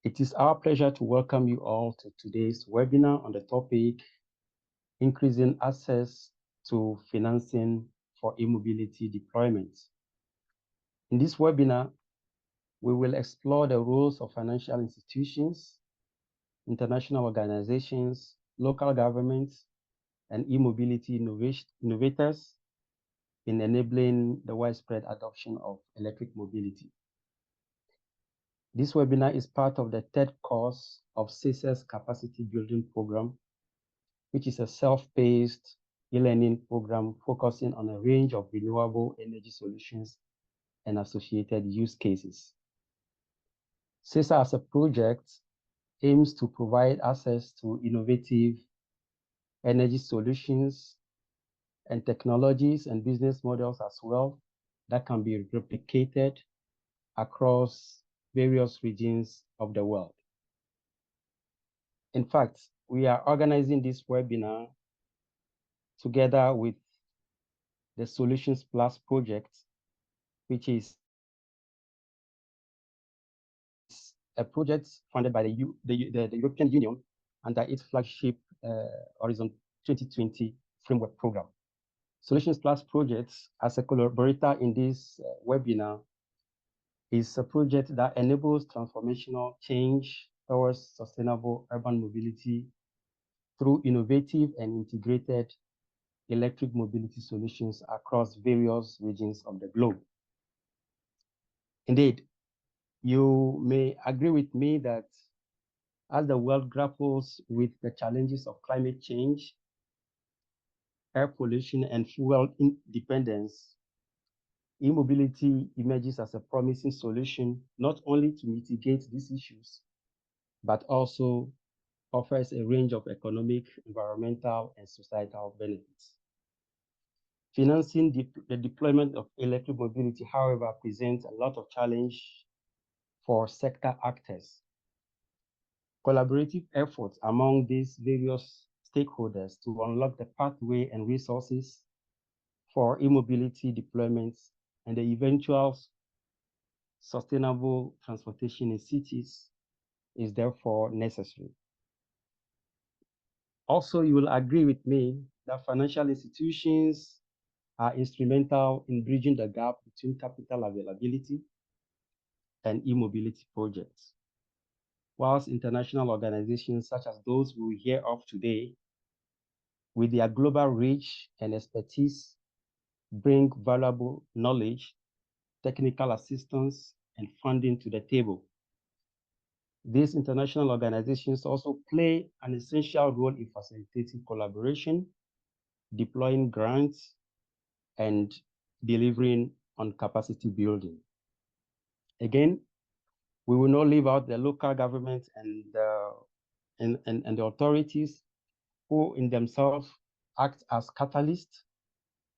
It is our pleasure to welcome you all to today's webinar on the topic, increasing access to financing for e-mobility deployment. In this webinar, we will explore the roles of financial institutions, international organizations, local governments, and e-mobility innovators in enabling the widespread adoption of electric mobility. This webinar is part of the third course of SESA's Capacity Building Program, which is a self-paced e-learning program focusing on a range of renewable energy solutions and associated use cases. SESA as a project aims to provide access to innovative energy solutions and technologies and business models as well that can be replicated across various regions of the world. In fact, we are organizing this webinar together with the Solutions Plus project, which is a project funded by the European Union under its flagship Horizon 2020 framework program. Solutions Plus project, as a collaborator in this webinar, is a project that enables transformational change towards sustainable urban mobility through innovative and integrated electric mobility solutions across various regions of the globe. Indeed, you may agree with me that as the world grapples with the challenges of climate change, air pollution, and fuel independence, e-mobility emerges as a promising solution, not only to mitigate these issues, but also offers a range of economic, environmental, and societal benefits. Financing the deployment of electric mobility, however, presents a lot of challenge for sector actors. Collaborative efforts among these various stakeholders to unlock the pathway and resources for e-mobility deployments and the eventual sustainable transportation in cities is therefore necessary. Also, you will agree with me that financial institutions are instrumental in bridging the gap between capital availability and e-mobility projects. Whilst international organizations such as those we will hear of today, with their global reach and expertise, bring valuable knowledge, technical assistance, and funding to the table. These international organizations also play an essential role in facilitating collaboration, deploying grants, and delivering on capacity building. Again, we will not leave out the local governments and the authorities who in themselves act as catalysts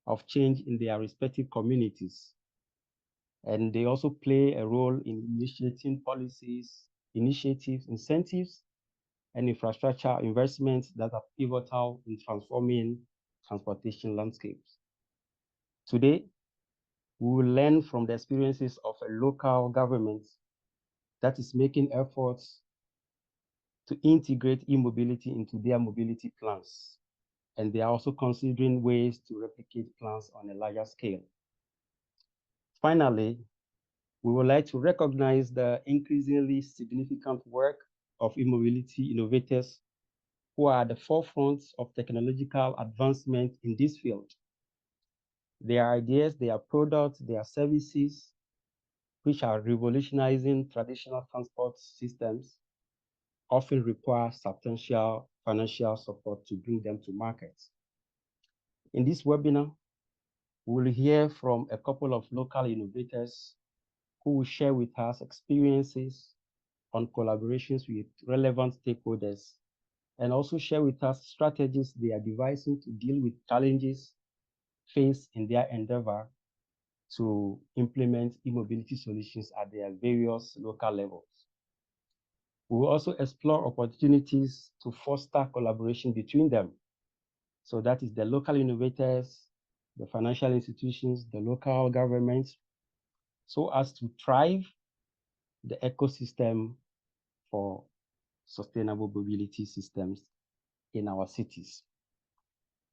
of change in their respective communities. And they also play a role in initiating policies, initiatives, incentives, and infrastructure investments that are pivotal in transforming transportation landscapes. Today, we will learn from the experiences of a local government that is making efforts to integrate e-mobility into their mobility plans. And they are also considering ways to replicate plans on a larger scale. Finally, we would like to recognize the increasingly significant work of e-mobility innovators who are at the forefront of technological advancement in this field. Their ideas, their products, their services, which are revolutionizing traditional transport systems, often require substantial financial support to bring them to market. In this webinar, we will hear from a couple of local innovators who will share with us experiences on collaborations with relevant stakeholders and also share with us strategies they are devising to deal with challenges faced in their endeavor to implement e-mobility solutions at their various local levels. We will also explore opportunities to foster collaboration between them. So that is the local innovators, the financial institutions, the local governments, so as to thrive the ecosystem for sustainable mobility systems in our cities.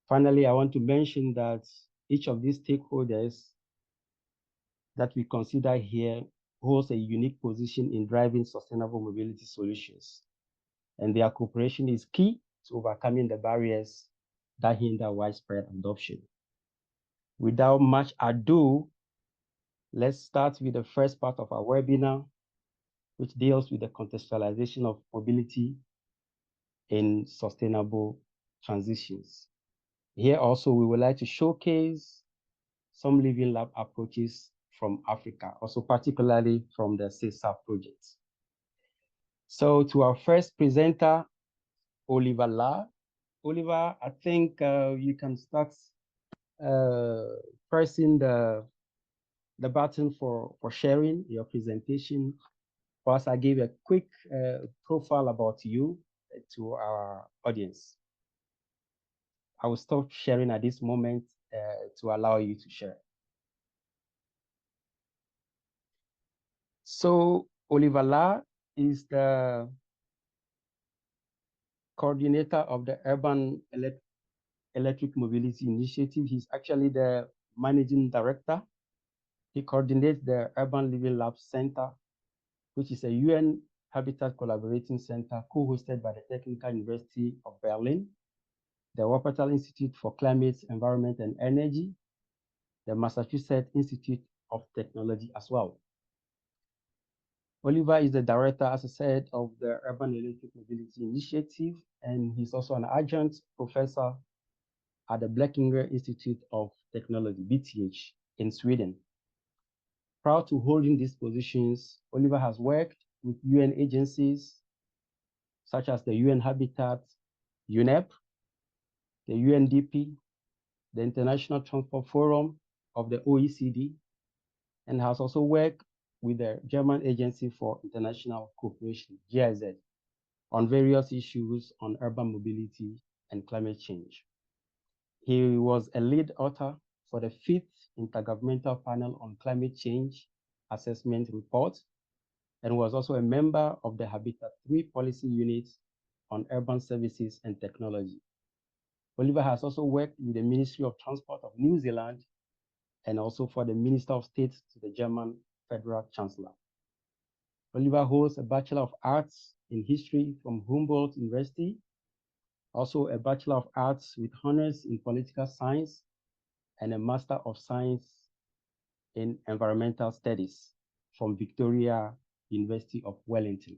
Finally, I want to mention that each of these stakeholders that we consider here holds a unique position in driving sustainable mobility solutions, and their cooperation is key to overcoming the barriers that hinder widespread adoption. Without much ado, let's start with the first part of our webinar, which deals with the contextualization of mobility in sustainable transitions. Here also, we would like to showcase some living lab approaches from Africa, also particularly from the SESA project. So to our first presenter, Oliver La. Oliver, I think you can start pressing the button for sharing your presentation. Whilst I give a quick profile about you to our audience. I will stop sharing at this moment to allow you to share. So Oliver La is the coordinator of the Urban Electric Mobility Initiative. He's actually the managing director. He coordinates the Urban Living Lab Center, which is a UN Habitat Collaborating Center co-hosted by the Technical University of Berlin, the Wuppertal Institute for Climate, Environment and Energy, the Massachusetts Institute of Technology as well. Oliver is the director, as I said, of the Urban Electric Mobility Initiative, and he's also an adjunct professor at the Blekinge Institute of Technology, BTH, in Sweden. Prior to holding these positions, Oliver has worked with UN agencies such as the UN Habitat, UNEP, the UNDP, the International Transport Forum of the OECD, and has also worked with the German Agency for International Cooperation, GIZ, on various issues on urban mobility and climate change. He was a lead author for the 5th Intergovernmental Panel on Climate Change Assessment Report, and was also a member of the Habitat 3 Policy Unit on Urban Services and Technology. Oliver has also worked with the Ministry of Transport of New Zealand and also for the Minister of State to the German Federal Chancellor. Oliver holds a Bachelor of Arts in History from Humboldt University, also a Bachelor of Arts with honors in Political Science, and a Master of Science in Environmental Studies from Victoria University of Wellington.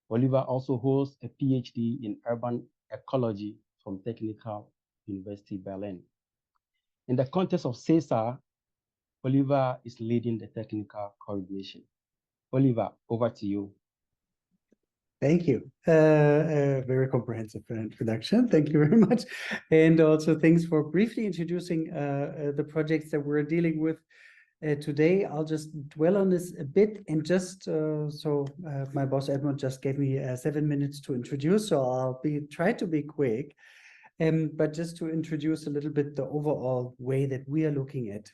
Oliver also holds a PhD in Urban Ecology from Technical University Berlin. In the context of SESA, Oliver is leading the technical coordination. Oliver, over to you. Thank you. A very comprehensive introduction. Thank you very much. And also thanks for briefly introducing the projects that we're dealing with today. I'll just dwell on this a bit and just my boss Edmund just gave me 7 minutes to introduce, so I'll try to be quick. But just to introduce a little bit the overall way that we are looking at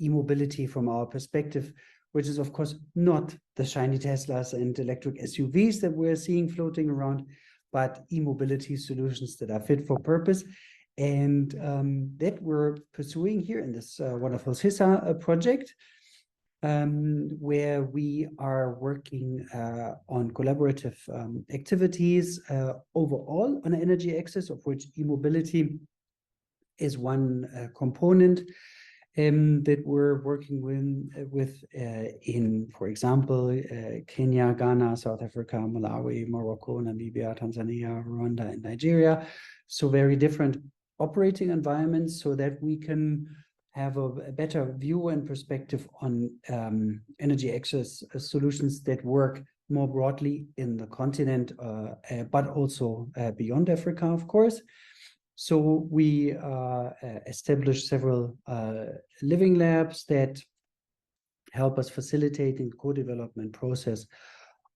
e-mobility from our perspective, which is of course not the shiny Teslas and electric SUVs that we're seeing floating around, but e-mobility solutions that are fit for purpose, and that we're pursuing here in this wonderful SESA project, where we are working on collaborative activities overall on energy access, of which e-mobility is one component that we're working with in, for example, Kenya, Ghana, South Africa, Malawi, Morocco, Namibia, Tanzania, Rwanda, and Nigeria. So very different operating environments, so that we can have a better view and perspective on energy access solutions that work more broadly in the continent, but also beyond Africa, of course. So we established several living labs that help us facilitate in the co-development process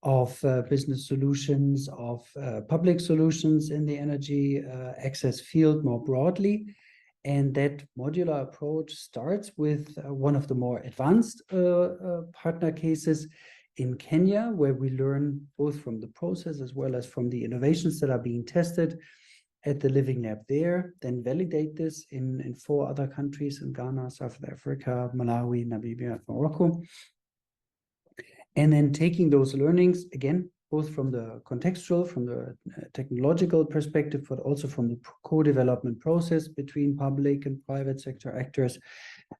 of business solutions, of public solutions in the energy access field more broadly. And that modular approach starts with one of the more advanced partner cases in Kenya, where we learn both from the process as well as from the innovations that are being tested at the Living Lab there, then validate this in 4 other countries, in Ghana, South Africa, Malawi, Namibia, Morocco. And then taking those learnings, again, both from the contextual, from the technological perspective, but also from the co-development process between public and private sector actors,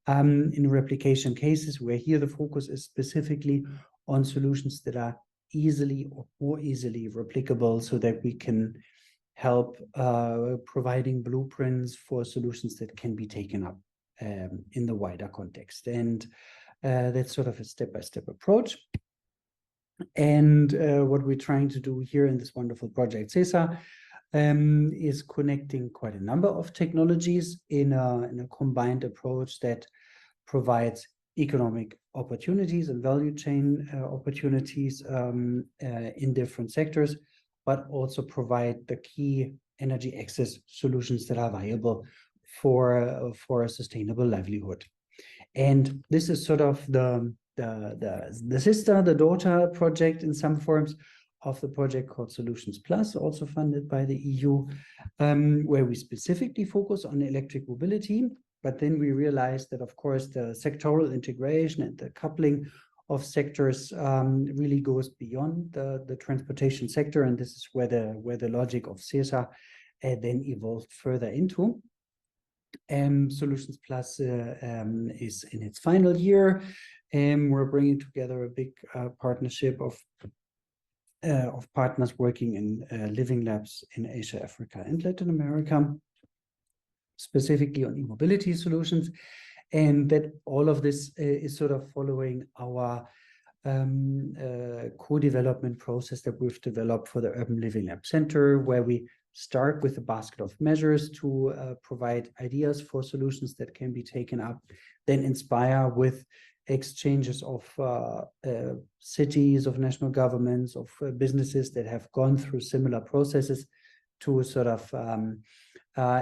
in replication cases, where here the focus is specifically on solutions that are easily or more easily replicable, so that we can help providing blueprints for solutions that can be taken up in the wider context. And that's sort of a step-by-step approach. And what we're trying to do here in this wonderful project SESA is connecting quite a number of technologies in a combined approach that provides economic opportunities and value chain opportunities in different sectors, but also provide the key energy access solutions that are viable for a sustainable livelihood. And this is sort of the sister, the daughter project in some forms of the project called Solutions Plus, also funded by the EU, where we specifically focus on electric mobility. But then we realized that, of course, the sectoral integration and the coupling of sectors really goes beyond the transportation sector, and this is where the logic of SESA then evolved further into. Solutions Plus is in its final year, and we're bringing together a big partnership of partners working in living labs in Asia, Africa, and Latin America, specifically on e-mobility solutions. And that all of this is sort of following our co-development process that we've developed for the Urban Living Lab Center, where we start with a basket of measures to provide ideas for solutions that can be taken up, then inspire with exchanges of cities, of national governments, of businesses that have gone through similar processes to sort of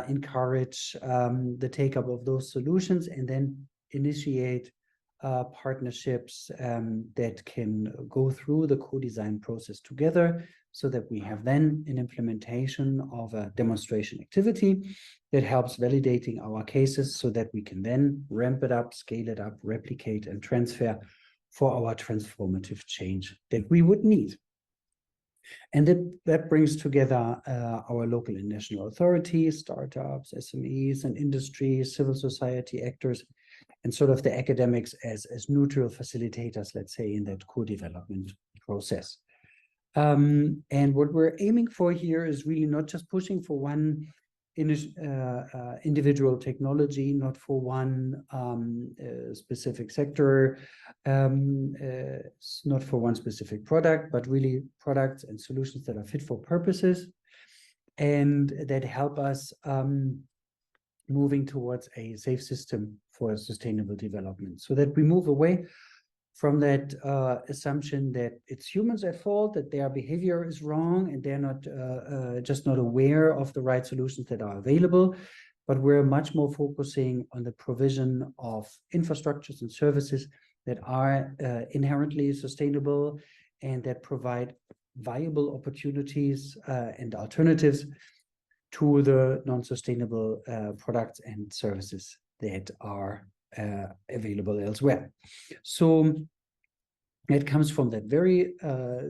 encourage the take-up of those solutions, and then initiate partnerships that can go through the co-design process together, so that we have then an implementation of a demonstration activity that helps validating our cases, so that we can then ramp it up, scale it up, replicate, and transfer for our transformative change that we would need. And that brings together our local and national authorities, startups, SMEs, and industry, civil society actors, and sort of the academics as neutral facilitators, let's say, in that co-development process. And what we're aiming for here is really not just pushing for one individual technology, not for one specific sector, not for one specific product, but really products and solutions that are fit for purposes and that help us moving towards a safe system for sustainable development, so that we move away from that assumption that it's humans at fault, that their behavior is wrong, and they're not just not aware of the right solutions that are available, but we're much more focusing on the provision of infrastructures and services that are inherently sustainable and that provide viable opportunities and alternatives to the non-sustainable products and services that are available elsewhere. So it comes from that very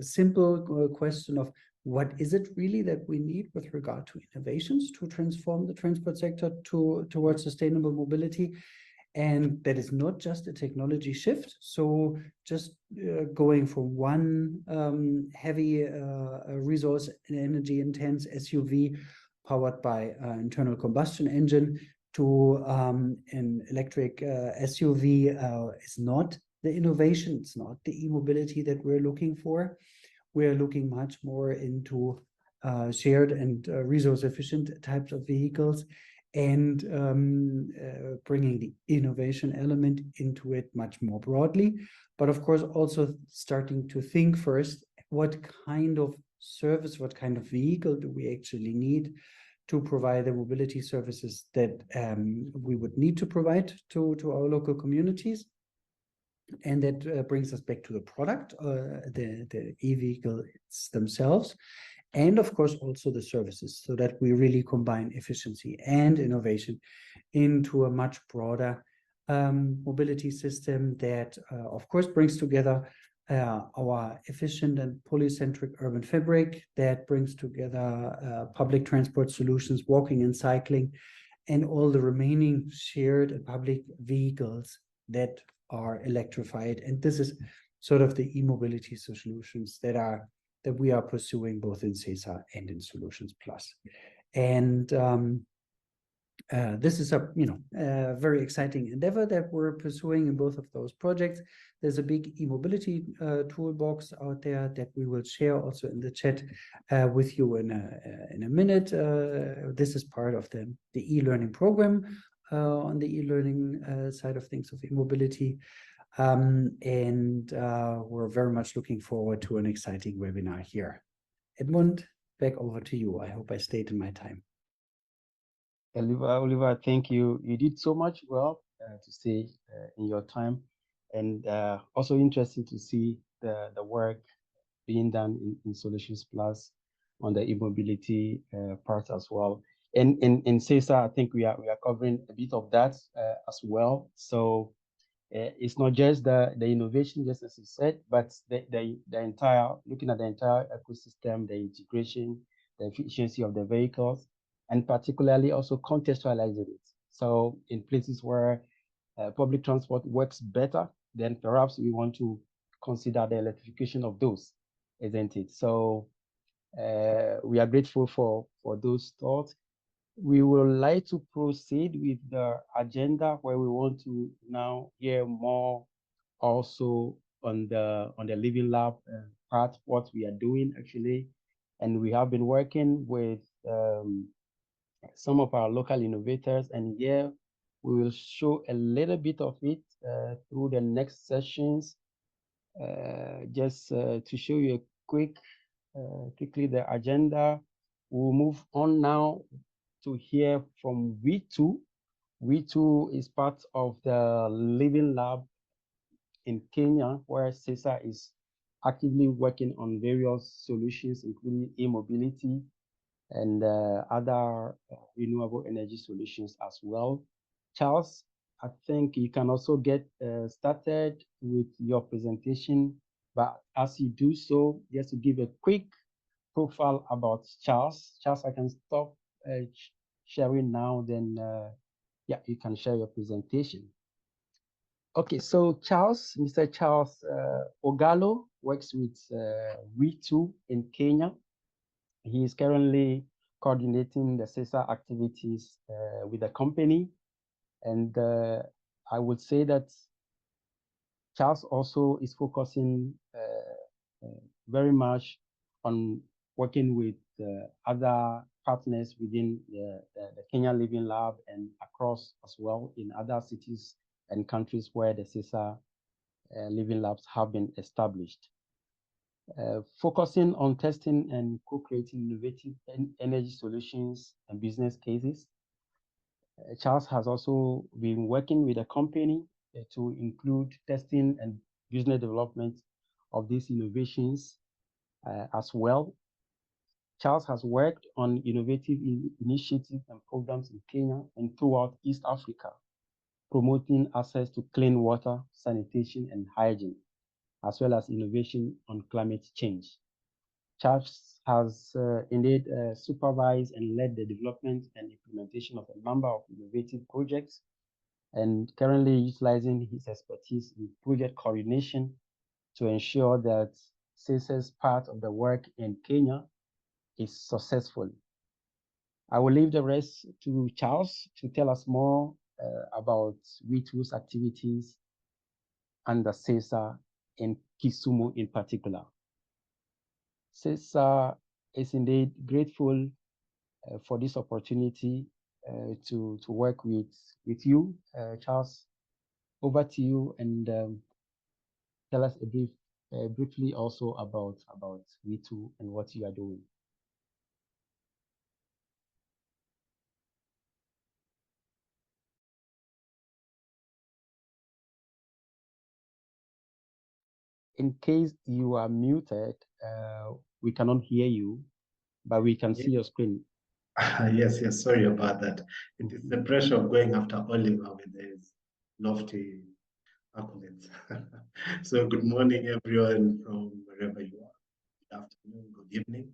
simple question of what is it really that we need with regard to innovations to transform the transport sector towards sustainable mobility. And that is not just a technology shift. So just going from one heavy resource and energy intense SUV powered by internal combustion engine to an electric SUV is not the innovation. It's not the e-mobility that we're looking for. We're looking much more into shared and resource efficient types of vehicles, and bringing the innovation element into it much more broadly. But of course, also starting to think first, what kind of service, what kind of vehicle do we actually need to provide the mobility services that we would need to provide to our local communities. And that brings us back to the product, the e-vehicles themselves, and of course also the services, so that we really combine efficiency and innovation into a much broader mobility system that, of course, brings together our efficient and polycentric urban fabric, that brings together public transport solutions, walking and cycling, and all the remaining shared and public vehicles that are electrified. And this is sort of the e-mobility solutions that we are pursuing both in SESA and in Solutions Plus. And this is a very exciting endeavor that we're pursuing in both of those projects. There's a big e-mobility toolbox out there that we will share also in the chat with you in a minute. This is part of the e-learning program on the e-learning side of things of e-mobility. And we're very much looking forward to an exciting webinar here. Edmund, back over to you. I hope I stayed in my time. Oliver, thank you. You did so much well to stay in your time, and also interesting to see the work being done in Solutions Plus on the e-mobility part as well. And in SESA, I think we are covering a bit of that as well. So it's not just the innovation, just as you said, but the entire, looking at the entire ecosystem, the integration, the efficiency of the vehicles, and particularly also contextualizing it. So in places where public transport works better, then perhaps we want to consider the electrification of those, isn't it? So we are grateful for those thoughts. We would like to proceed with the agenda, where we want to now hear more also on the Living Lab part, what we are doing actually. And we have been working with some of our local innovators, and here we will show a little bit of it through the next sessions. Just to show you a quickly the agenda. We'll move on now to hear from V2. V2 is part of the Living Lab in Kenya, where SESA is actively working on various solutions, including e-mobility and other renewable energy solutions as well. Charles, I think you can also get started with your presentation, but as you do so, just to give a quick profile about Charles. Charles, I can stop sharing now, then yeah, you can share your presentation. Okay, so Charles, Mr. Charles Ogalo works with V2 in Kenya. He is currently coordinating the SESA activities with the company. And I would say that Charles also is focusing very much on working with other partners within the Kenya Living Lab and across as well in other cities and countries where the SESA Living Labs have been established. Focusing on testing and co-creating innovative energy solutions and business cases. Charles has also been working with a company to include testing and business development of these innovations as well. Charles has worked on innovative initiatives and programs in Kenya and throughout East Africa, promoting access to clean water, sanitation, and hygiene, as well as innovation on climate change. Charles has indeed supervised and led the development and implementation of a number of innovative projects, and currently utilizing his expertise in project coordination to ensure that SESA's part of the work in Kenya is successful. I will leave the rest to Charles to tell us more about V2's activities under SESA in Kisumu in particular. SESA is indeed grateful for this opportunity to work with you. Charles, over to you, and tell us briefly also about V2 and what you are doing. in case you are muted, we cannot hear you, but we can see your screen. Yes, yes, sorry about that. It is the pressure of going after Oliver with his lofty accolades. So good morning, everyone from wherever you are. Good afternoon, good evening.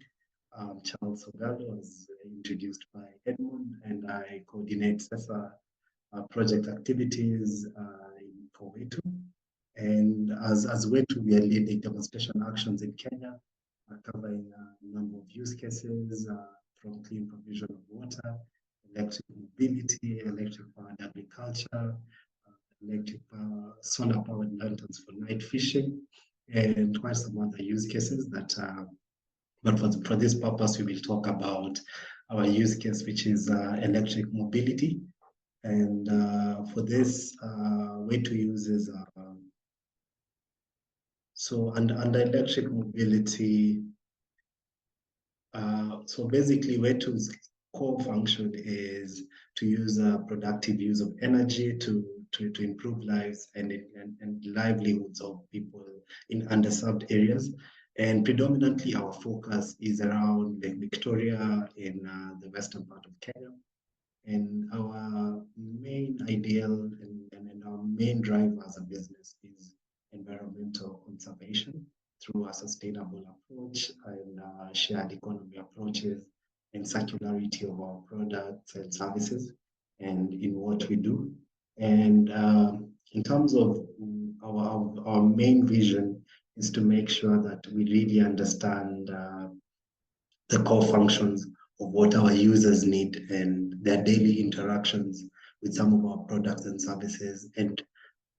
I'm Charles Ogalo, as introduced by Edmund, and I coordinate SESA project activities for WETU. And as WETU, we are leading demonstration actions in Kenya, covering a number of use cases from clean provision of water, electric mobility, electric powered agriculture, electric power, solar powered lanterns for night fishing, and quite some other use cases that but for this purpose, we will talk about our use case, which is electric mobility. And for this, way to use is so under electric mobility. So basically, WETU's core function is to use productive use of energy to improve lives and livelihoods of people in underserved areas. And predominantly, our focus is around Lake Victoria in the western part of Kenya. And our main ideal and our main driver as a business is environmental conservation through a sustainable approach and shared economy approaches and circularity of our products and services and in what we do. And in terms of our main vision is to make sure that we really understand the core functions of what our users need and their daily interactions with some of our products and services, and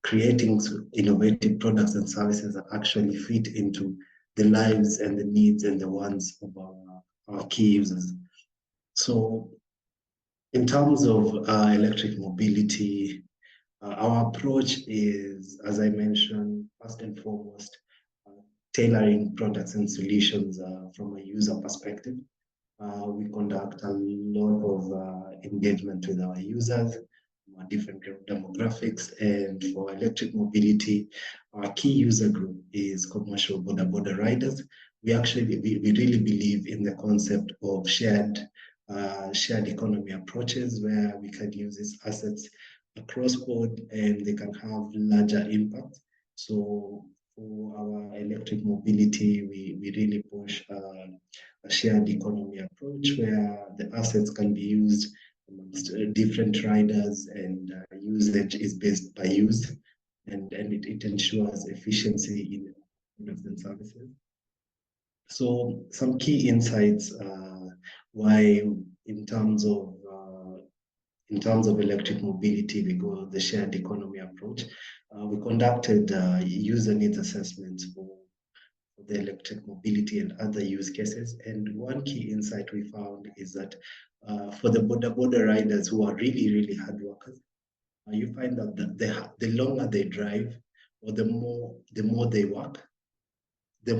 creating innovative products and services that actually fit into the lives and the needs and the wants of our key users. So in terms of electric mobility, our approach is, as I mentioned, first and foremost, tailoring products and solutions from a user perspective. We conduct a lot of engagement with our users, different demographics, and for electric mobility, our key user group is commercial border riders. We really believe in the concept of shared economy approaches where we can use these assets across board and they can have larger impact. So for our electric mobility, we really push a shared economy approach where the assets can be used amongst different riders and usage is based by use, and it ensures efficiency in products and services. So some key insights why in terms of electric mobility, we go the shared economy approach. We conducted user needs assessments for the electric mobility and other use cases. And one key insight we found is that for the border riders who are really hard workers, you find that the longer they drive or the more they work, the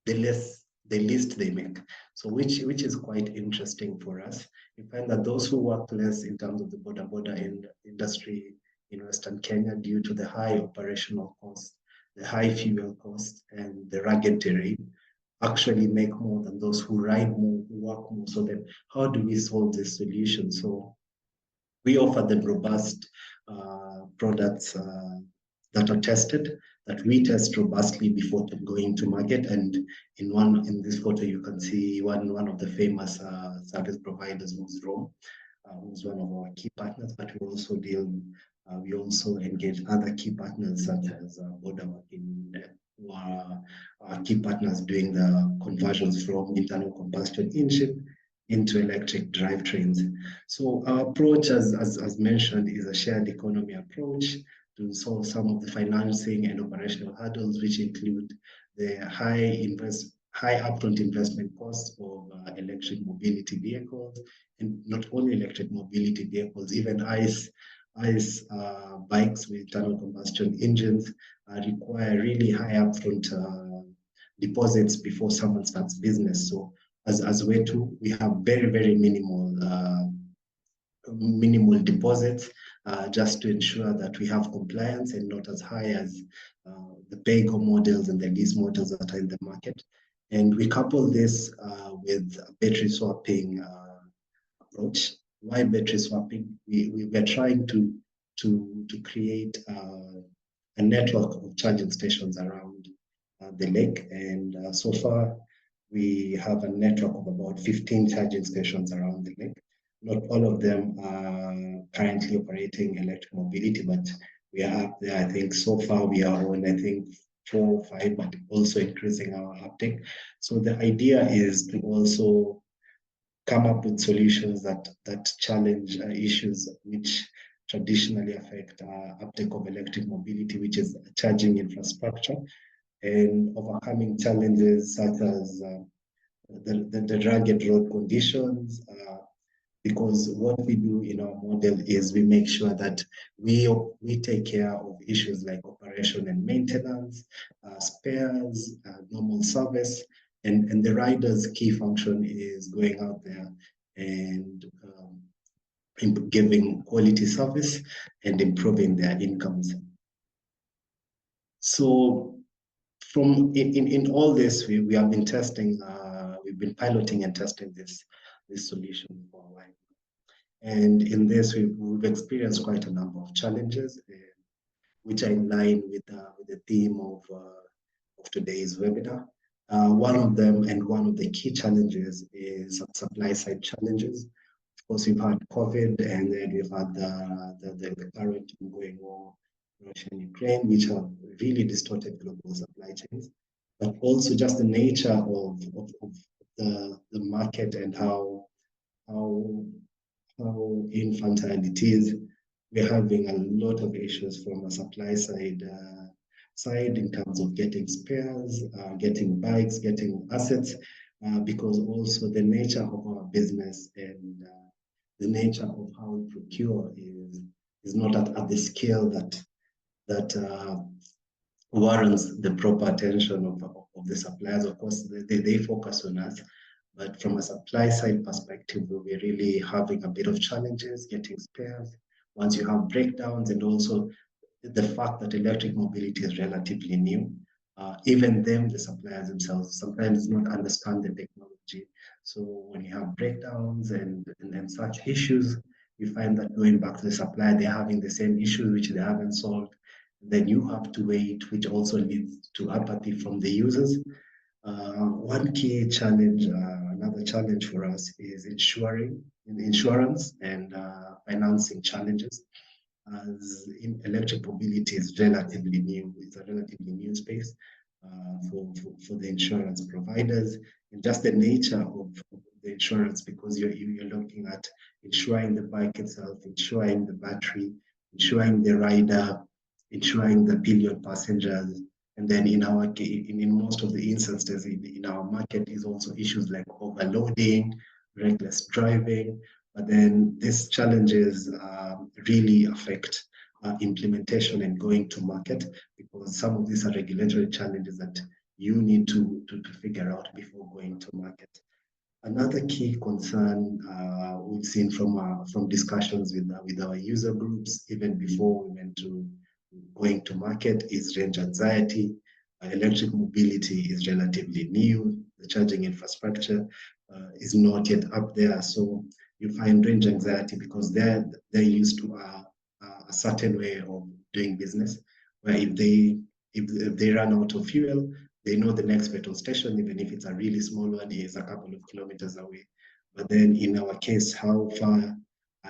least they make. So which is quite interesting for us. You find that those who work less in terms of the border industry in Western Kenya due to the high operational costs, the high fuel costs, and the rugged terrain actually make more than those who ride more, who work more. So then how do we solve this solution? So we offer them robust products that are tested, that we test robustly before going to market. And in this photo, you can see one of the famous service providers, who's Rome, who's one of our key partners. But we also engage other key partners such as Border Working, who are our key partners doing the conversions from internal combustion engine into electric drivetrains. So our approach, as mentioned, is a shared economy approach to solve some of the financing and operational hurdles, which include the high upfront investment costs of electric mobility vehicles, and not only electric mobility vehicles, even ICE bikes with internal combustion engines require really high upfront deposits before someone starts business. So as WETU, we have very minimal deposits just to ensure that we have compliance and not as high as the pay-go models and the lease models that are in the market. And we couple this with battery swapping approach. Why battery swapping? We're trying to create a network of charging stations around the lake, and so far we have a network of about 15 charging stations around the lake. Not all of them are currently operating electric mobility, but we are up there. I think so far we are on, I think, 4 or 5, but also increasing our uptake. So the idea is to also come up with solutions that challenge issues which traditionally affect uptake of electric mobility, which is charging infrastructure, and overcoming challenges such as the rugged road conditions, because what we do in our model is we make sure that we take care of issues like operation and maintenance, spares, normal service, and the rider's key function is going out there and giving quality service and improving their incomes. So in all this, we have been testing, we've been piloting and testing this solution for a while. And in this, we've experienced quite a number of challenges, which are in line with the theme of today's webinar. One of them, and one of the key challenges, is supply side challenges. Of course, we've had COVID, and then we've had the current ongoing war, Russia and Ukraine, which have really distorted global supply chains. But also just the nature of the market and how infantile it is. We're having a lot of issues from a supply side in terms of getting spares, getting bikes, getting assets, because also the nature of our business and the nature of how we procure is not at the scale that warrants the proper attention of the suppliers. Of course, they focus on us, but from a supply side perspective, we're really having a bit of challenges getting spares once you have breakdowns, and also the fact that electric mobility is relatively new. Even them, the suppliers themselves, sometimes not understand the technology. So when you have breakdowns and such issues, you find that going back to the supplier, they're having the same issues which they haven't solved. Then you have to wait, which also leads to apathy from the users. One key challenge, another challenge for us, is insurance and financing challenges. As electric mobility is relatively new, it's a relatively new space for the insurance providers, and just the nature of the insurance, because you're looking at insuring the bike itself, insuring the battery, insuring the rider, insuring the pillion passengers. And then in most of the instances in our market is also issues like overloading, reckless driving. But then these challenges really affect implementation and going to market, because some of these are regulatory challenges that you need to figure out before going to market. Another key concern we've seen from discussions with our user groups, even before we went to going to market, is range anxiety. Electric mobility is relatively new. The charging infrastructure is not yet up there. So you find range anxiety because they're used to a certain way of doing business, where if they run out of fuel, they know the next petrol station, even if it's a really small one, is a couple of kilometers away. But then in our case, how far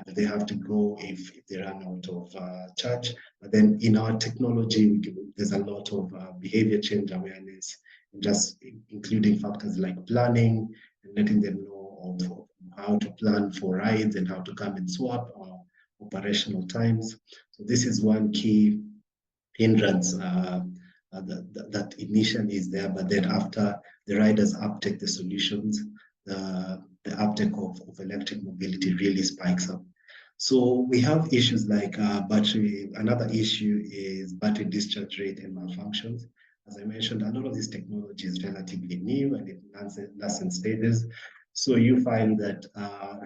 do they have to go if they run out of charge? But then in our technology, there's a lot of behavior change awareness, just including factors like planning and letting them know of how to plan for rides and how to come and swap or operational times. So this is one key hindrance that initially is there, but then after the riders uptake the solutions, the uptake of electric mobility really spikes up. So we have issues like battery. Another issue is battery discharge rate and malfunctions. As I mentioned, a lot of this technology is relatively new and in nascent stages. So you find that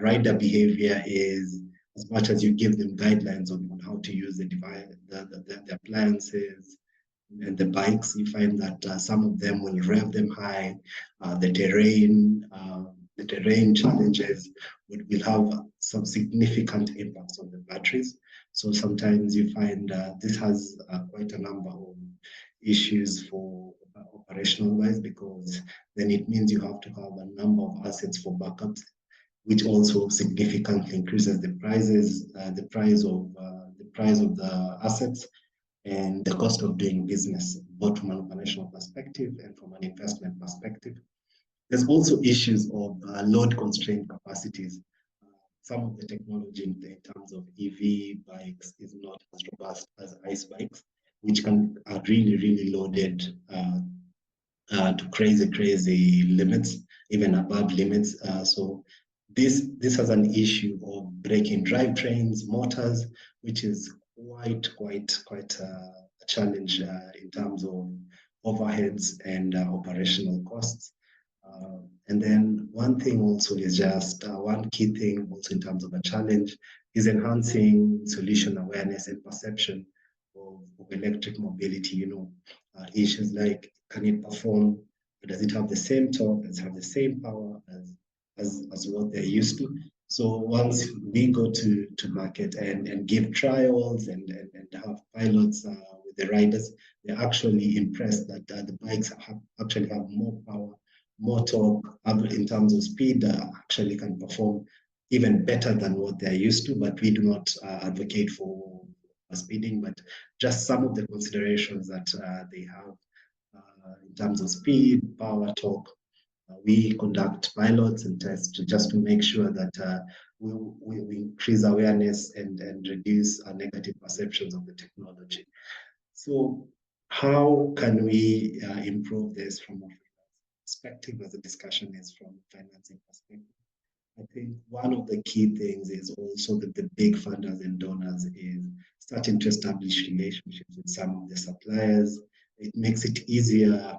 rider behavior is as much as you give them guidelines on how to use the device, the appliances and the bikes, you find that some of them will rev them high. The terrain challenges will have some significant impacts on the batteries. So sometimes you find this has quite a number of issues for operational wise, because then it means you have to have a number of assets for backups, which also significantly increases the prices, the price of the assets and the cost of doing business, both from an operational perspective and from an investment perspective. There's also issues of load constrained capacities. Some of the technology in terms of EV bikes is not as robust as ICE bikes, which are really, really loaded to crazy limits, even above limits. So this has an issue of breaking drivetrains, motors, which is quite a challenge in terms of overheads and operational costs. And then one thing also is just one key thing also in terms of a challenge is enhancing solution awareness and perception of electric mobility. Issues like, can it perform? Does it have the same torque? Does it have the same power as what they're used to? So once we go to market and give trials and have pilots with the riders, they're actually impressed that the bikes actually have more power, more torque in terms of speed, actually can perform even better than what they're used to. But we do not advocate for speeding, but just some of the considerations that they have in terms of speed, power, torque. We conduct pilots and tests just to make sure that we increase awareness and reduce negative perceptions of the technology. So how can we improve this from a perspective, as the discussion is from financing perspective? I think one of the key things is also that the big funders and donors is starting to establish relationships with some of the suppliers. It makes it easier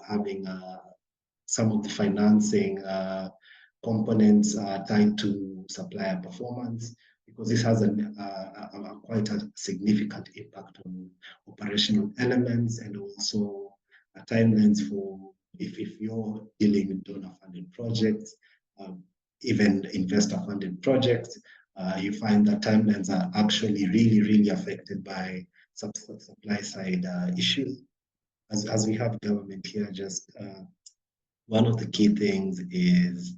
having some of the financing components tied to supplier performance, because this has quite a significant impact on operational elements and also timelines for if you're dealing with donor-funded projects, even investor-funded projects, you find that timelines are actually really affected by supply side issues. As we have government here, just one of the key things is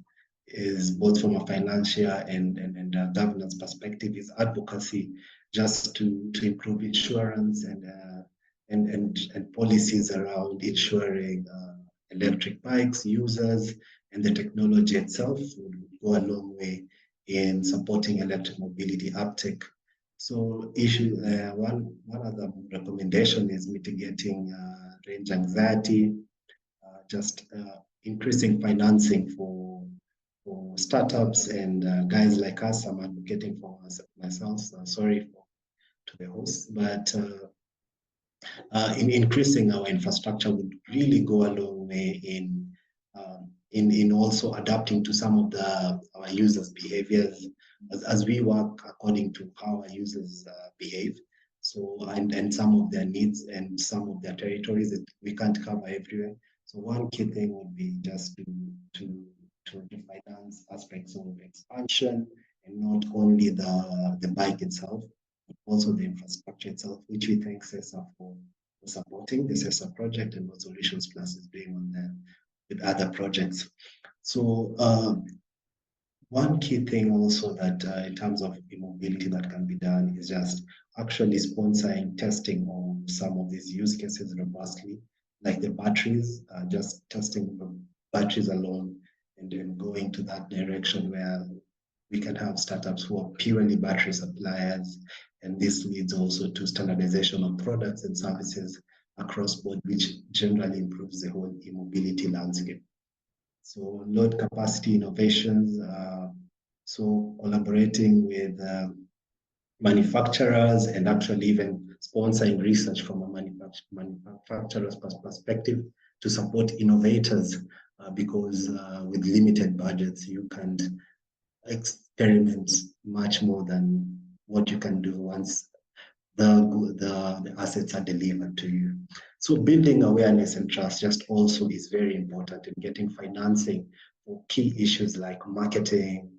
both from a financial and governance perspective is advocacy, just to improve insurance and policies around insuring electric bikes users, and the technology itself would go a long way in supporting electric mobility uptake. So one other recommendation is mitigating range anxiety, just increasing financing for startups and guys like us. I'm advocating for myself, sorry to the host, but in increasing our infrastructure would really go a long way in also adapting to some of our users' behaviors as we work according to how our users behave. So and some of their needs and some of their territories that we can't cover everywhere. So one key thing would be just to finance aspects of expansion, and not only the bike itself, but also the infrastructure itself, which we thank SESA for supporting the SESA project, and what Solutions Plus is doing on there with other projects. So one key thing also that in terms of e-mobility that can be done is just actually sponsoring testing of some of these use cases robustly, like the batteries, just testing the batteries alone, and then going to that direction where we can have startups who are purely battery suppliers. And this leads also to standardization of products and services across board, which generally improves the whole e-mobility landscape. So load capacity innovations, so collaborating with manufacturers and actually even sponsoring research from a manufacturer's perspective to support innovators, because with limited budgets, you can't experiments much more than what you can do once the assets are delivered to you. So building awareness and trust just also is very important in getting financing for key issues like marketing,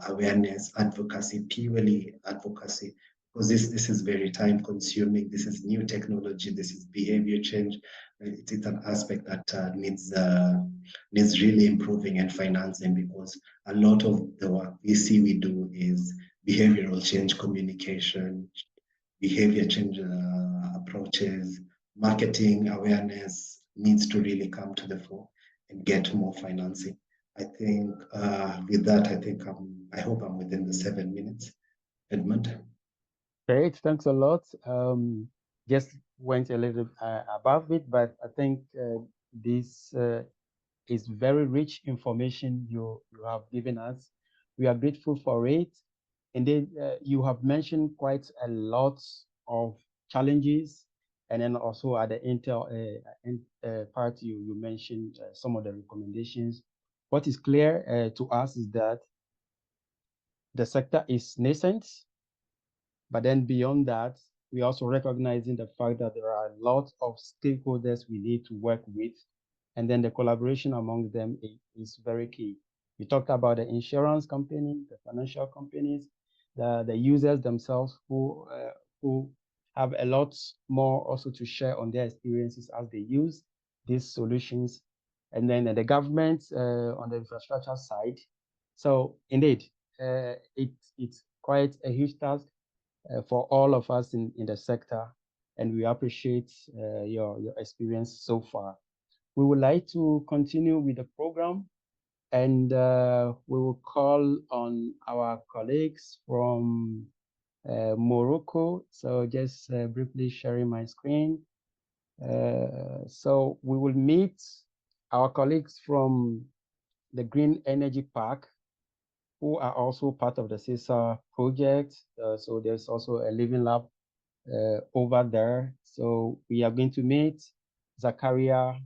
awareness, advocacy, purely advocacy, because this is very time consuming. This is new technology. This is behavior change. It's an aspect that needs really improving and financing, because a lot of the work we do is behavioral change, communication, behavior change approaches, marketing awareness needs to really come to the fore and get more financing. I think with that, I hope I'm within the 7 minutes, Edmund. Great, thanks a lot. Just went a little above it, but I think this is very rich information you have given us. We are grateful for it. And then you have mentioned quite a lot of challenges. And then also at the part, you mentioned some of the recommendations. What is clear to us is that the sector is nascent, but then beyond that, we also recognizing the fact that there are a lot of stakeholders we need to work with, and then the collaboration among them is very key. We talked about the insurance company, the financial companies, the users themselves who have a lot more also to share on their experiences as they use these solutions, and then the government on the infrastructure side. So indeed, it's quite a huge task for all of us in the sector, and we appreciate your experience so far. We would like to continue with the program, and we will call on our colleagues from Morocco. So just briefly sharing my screen. So we will meet our colleagues from the Green Energy Park, who are also part of the SESA project. So there's also a living lab over there. So we are going to meet Zakaria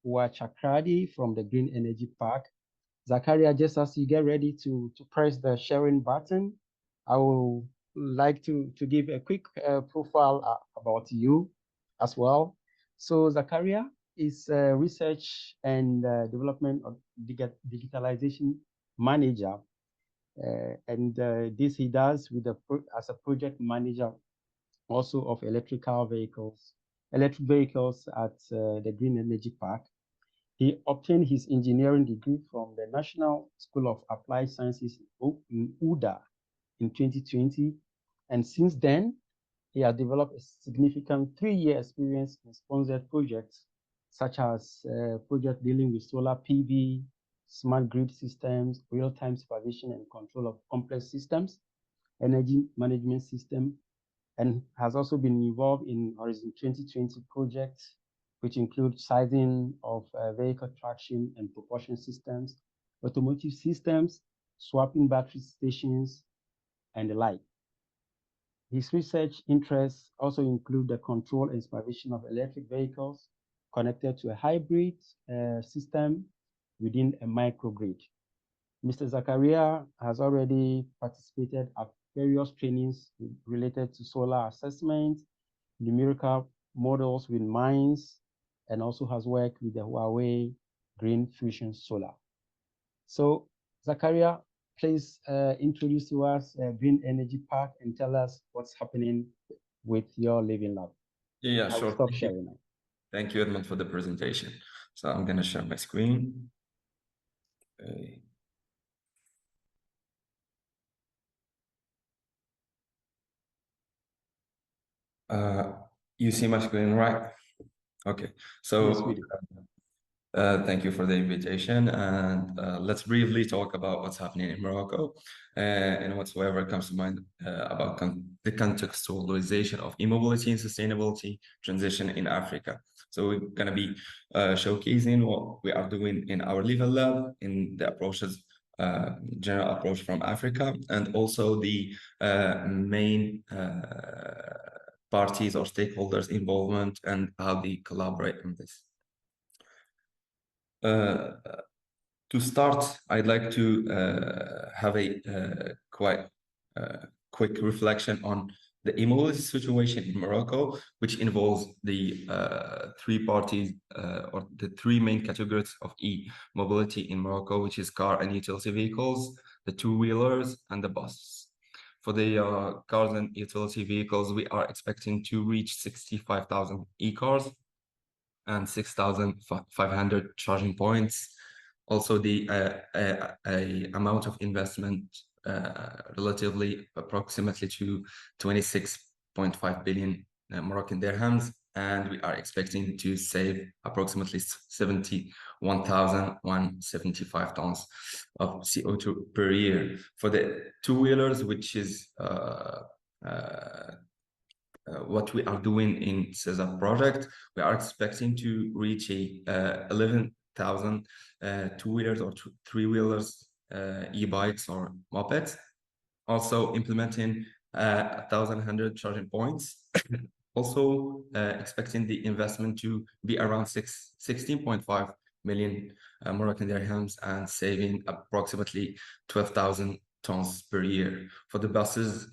Chakradi from the Green Energy Park. Zakaria, just as you get ready to press the sharing button, I would like to give a quick profile about you as well. So Zakaria is a research and development of digitalization manager. And this he does with as a project manager also of electric vehicles at the Green Energy Park. He obtained his engineering degree from the National School of Applied Sciences in UDA in 2020. And since then, he has developed a significant 3-year experience in sponsored projects, such as projects dealing with solar PV, smart grid systems, real-time supervision and control of complex systems, energy management system, and has also been involved in Horizon 2020 projects, which include sizing of vehicle traction and propulsion systems, automotive systems, swapping battery stations, and the like. His research interests also include the control and supervision of electric vehicles connected to a hybrid system within a microgrid. Mr. Zakaria has already participated at various trainings related to solar assessment, numerical models with mines, and also has worked with the Huawei Green Fusion Solar. So, Zakaria, please introduce to us Green Energy Park and tell us what's happening with your living lab. Yeah, I sure. will stop sharing now. Thank you, Edmund, for the presentation. So I'm going to share my screen. Okay. You see my screen, right? Okay. So yes, we do. Thank you for the invitation, and let's briefly talk about what's happening in Morocco and whatsoever comes to mind about the contextualization of e-mobility and sustainability transition in Africa. So we're going to be showcasing what we are doing in our Living Lab, in the approaches, general approach from Africa, and also the main parties or stakeholders' involvement and how they collaborate in this. To start, I'd like to have a quite quick reflection on the e-mobility situation in Morocco, which involves the three parties or the three main categories of e-mobility in Morocco, which is car and utility vehicles, the two-wheelers, and the buses. For the cars and utility vehicles, we are expecting to reach 65,000 e-cars and 6,500 charging points. Also, the amount of investment relatively approximately to 26.5 billion Moroccan dirhams, and we are expecting to save approximately 71,175 tons of CO2 per year. For the two-wheelers, which is what we are doing in SESA project, we are expecting to reach 11,000 two-wheelers or three-wheelers, e-bikes or mopeds. Also implementing 1,100 charging points. Also expecting the investment to be around 16.5 million Moroccan dirhams and saving approximately 12,000 tons per year. For the buses,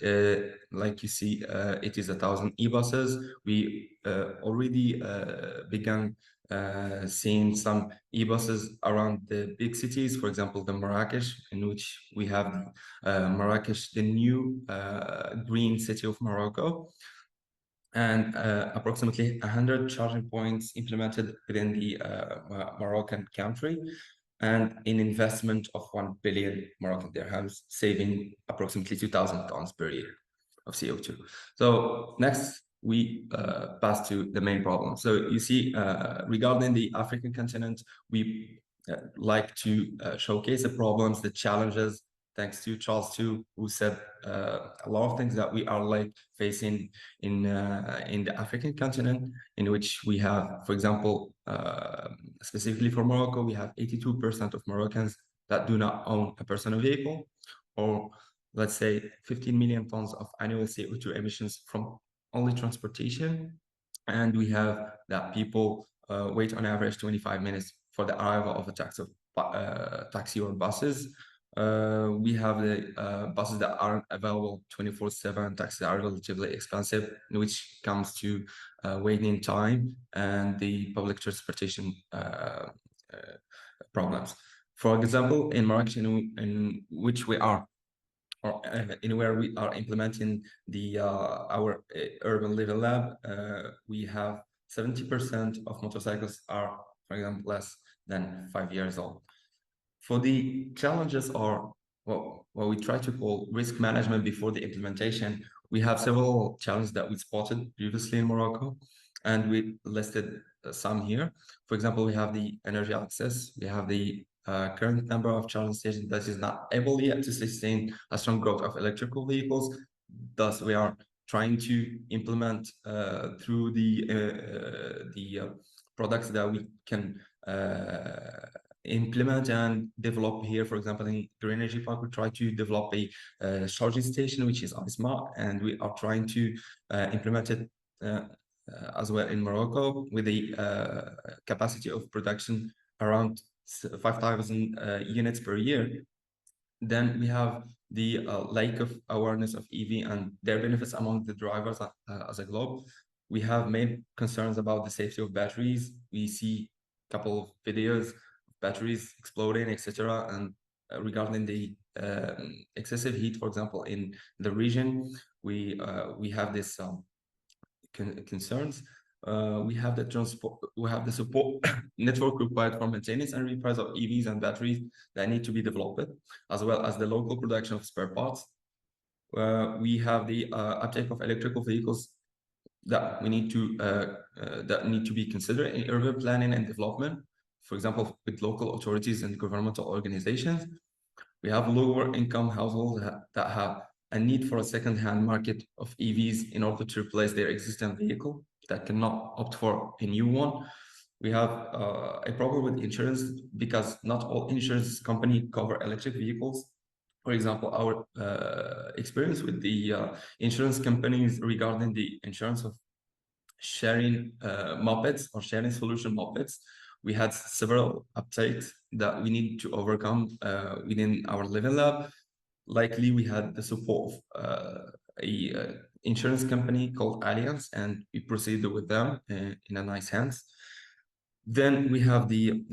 like you see, it is 1,000 e-buses. We already began seeing some e-buses around the big cities, for example, the Marrakesh, in which we have Marrakesh, the new green city of Morocco, and approximately 100 charging points implemented within the Moroccan country, and an investment of 1 billion Moroccan dirhams, saving approximately 2,000 tons per year of CO2. So next, we pass to the main problem. So you see, regarding the African continent, we like to showcase the problems, the challenges, thanks to Charles too, who said a lot of things that we are like facing in the African continent, in which we have, for example, specifically for Morocco, we have 82% of Moroccans that do not own a personal vehicle, or let's say 15 million tons of annual CO2 emissions from only transportation. And we have that people wait on average 25 minutes for the arrival of a taxi or buses. We have the buses that aren't available 24/7. Taxis are relatively expensive, which comes to waiting time and the public transportation problems. For example, in Marrakesh, in which we are, or in where we are implementing the our urban living lab, we have 70% of motorcycles are, for example, less than 5 years old. For the challenges, or what we try to call risk management before the implementation, we have several challenges that we spotted previously in Morocco, and we listed some here. For example, we have the energy access, we have the current number of charging stations that is not able yet to sustain a strong growth of electrical vehicles. Thus, we are trying to implement through the products that we can implement and develop here. For example, in Green Energy Park, we try to develop a charging station, which is smart, and we are trying to implement it as well in Morocco with a capacity of production around 5,000 units per year. Then we have the lack of awareness of EV and their benefits among the drivers as a globe. We have main concerns about the safety of batteries. We see a couple of videos of batteries exploding, etc. And regarding the excessive heat, for example, in the region, we have this concerns. We have the support network required for maintenance and repairs of EVs and batteries that need to be developed, as well as the local production of spare parts. We have the uptake of electrical vehicles that we need to be considered in urban planning and development, for example, with local authorities and governmental organizations. We have lower income households that have a need for a second-hand market of EVs in order to replace their existing vehicle that cannot opt for a new one. We have a problem with insurance because not all insurance companies cover electric vehicles. For example, our experience with the insurance companies regarding the insurance of sharing mopeds or sharing solution mopeds we had several updates that we need to overcome within our living lab. Likely, we had the support of a insurance company called Allianz, and we proceeded with them in a nice hands. Then we have the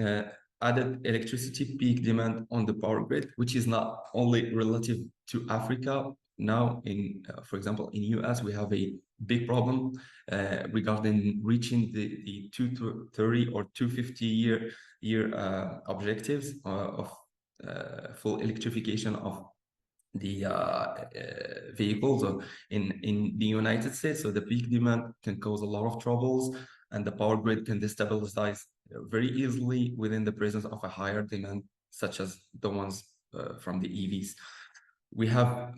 added electricity peak demand on the power grid, which is not only relative to Africa. Now, for example, in US, we have a big problem regarding reaching the 230 or 250 year objectives of full electrification of the vehicles in the United States. So the peak demand can cause a lot of troubles, and the power grid can destabilize very easily within the presence of a higher demand, such as the ones from the EVs. We have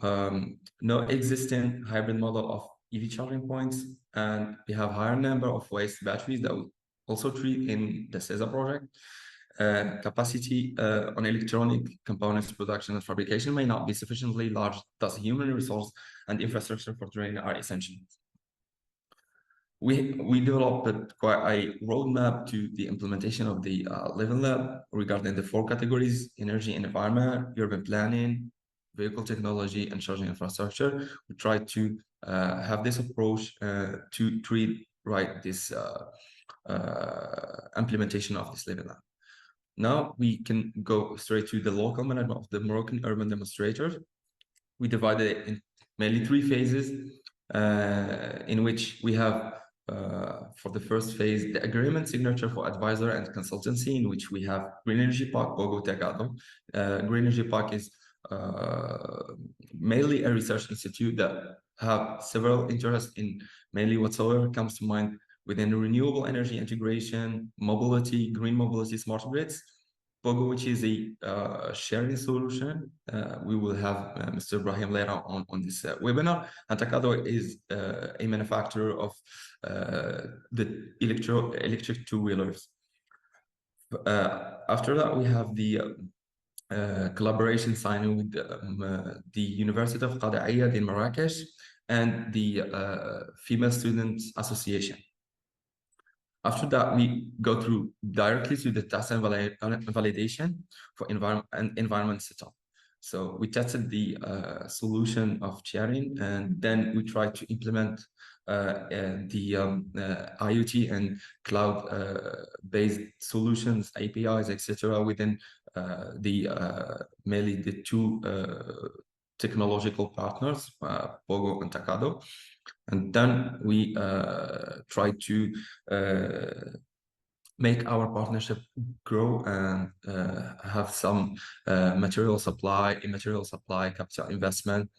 no existing hybrid model of EV charging points, and we have higher number of waste batteries that we also treat in the SESA project. Capacity on electronic components production and fabrication may not be sufficiently large, thus human resource and infrastructure for training are essential. We developed quite a roadmap to the implementation of the Living Lab regarding the 4 categories: energy and environment, urban planning, vehicle technology, and charging infrastructure. We try to have this approach to treat this implementation of this Living Lab. Now we can go straight to the local management of the Moroccan urban demonstrators. We divided it in mainly 3 phases, in which we have, for the first phase, the agreement signature for advisor and consultancy, in which we have Green Energy Park, Pogo, Tagado. Green Energy Park is mainly a research institute that have several interests in mainly whatsoever comes to mind within renewable energy integration, mobility, green mobility, smart grids. Pogo, which is a sharing solution. We will have Mr. Ibrahim later on this webinar. And Takado is a manufacturer of the electric two-wheelers. After that, we have the collaboration signing with the University of Qada'iyad in Marrakesh and the Female Students Association. After that, we go through directly to the test and validation for environment setup. So we tested the solution of sharing, and then we tried to implement the IoT and cloud-based solutions, APIs, etc., within mainly the 2 technological partners, Pogo and Takado. And then we try to make our partnership grow and have some material supply, immaterial supply, capital investment.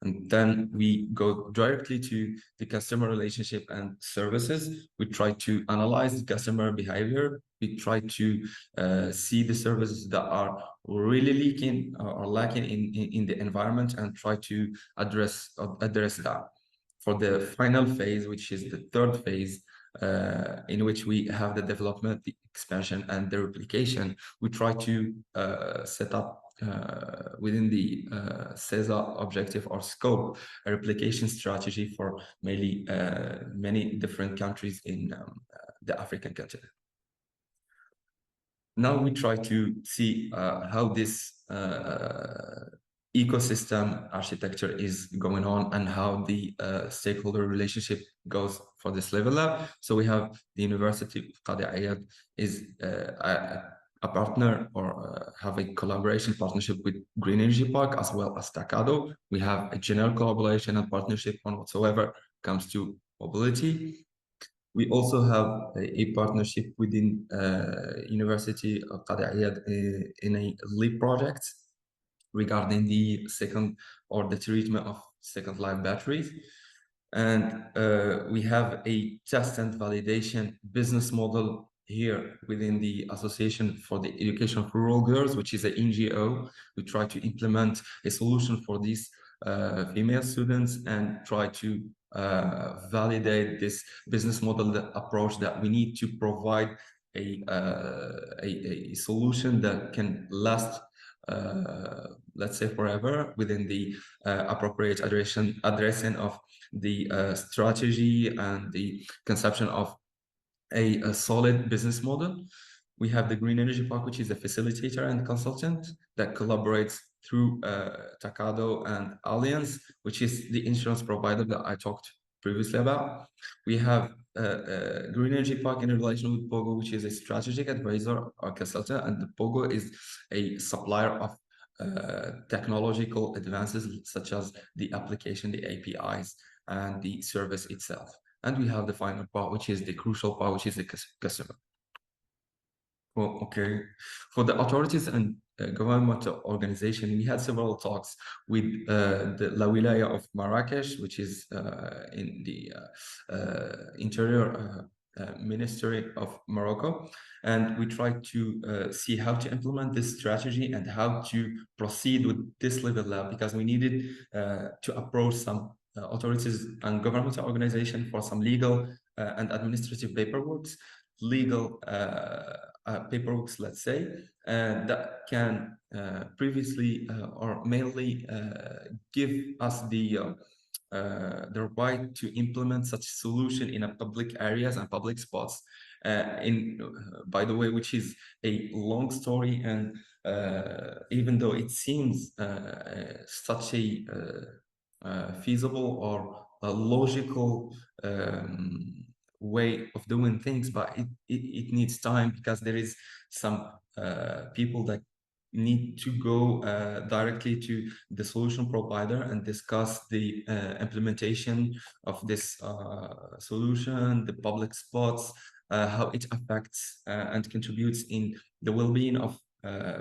And then we go directly to the customer relationship and services. We try to analyze the customer behavior. We try to see the services that are really leaking or lacking in the environment and try to address that. For the final phase, which is the 3rd phase, in which we have the development, the expansion, and the replication, we try to set up within the SESA objective or scope a replication strategy for mainly many different countries in the African continent. Now we try to see how this ecosystem architecture is going on and how the stakeholder relationship goes for this Living Lab. So we have the University of Qada'iyad is a partner or have a collaboration partnership with Green Energy Park as well as Takado. We have a general collaboration and partnership on whatsoever comes to mobility. We also have a partnership within University of Qada'iyad in a LEAP project regarding the the treatment of second life batteries. And we have a test and validation business model here within the Association for the Education of Rural Girls, which is an NGO. We try to implement a solution for these female students and try to validate this business model approach that we need to provide a solution that can last let's say forever within the appropriate addressing of the strategy and the conception of a solid business model. We have the Green Energy Park, which is a facilitator and consultant that collaborates through Takado and Allianz, which is the insurance provider that I talked previously about. We have Green Energy Park in relation with Pogo, which is a strategic advisor or consultant, and Pogo is a supplier of technological advances such as the application, the APIs, and the service itself. And we have the final part, which is the crucial part, which is the customer. Well, okay. For the authorities and governmental organization, we had several talks with the La Wilaya of Marrakesh, which is in the interior Ministry of Morocco, and we tried to see how to implement this strategy and how to proceed with this level lab, because we needed to approach some authorities and governmental organization for some legal and administrative paperwork, legal paperwork, let's say, that can previously or mainly give us the right to implement such solution in a public areas and public spots. By the way, which is a long story, and even though it seems such a feasible or a logical way of doing things, but it needs time, because there is some people that need to go directly to the solution provider and discuss the implementation of this solution, the public spots, how it affects and contributes in the well-being of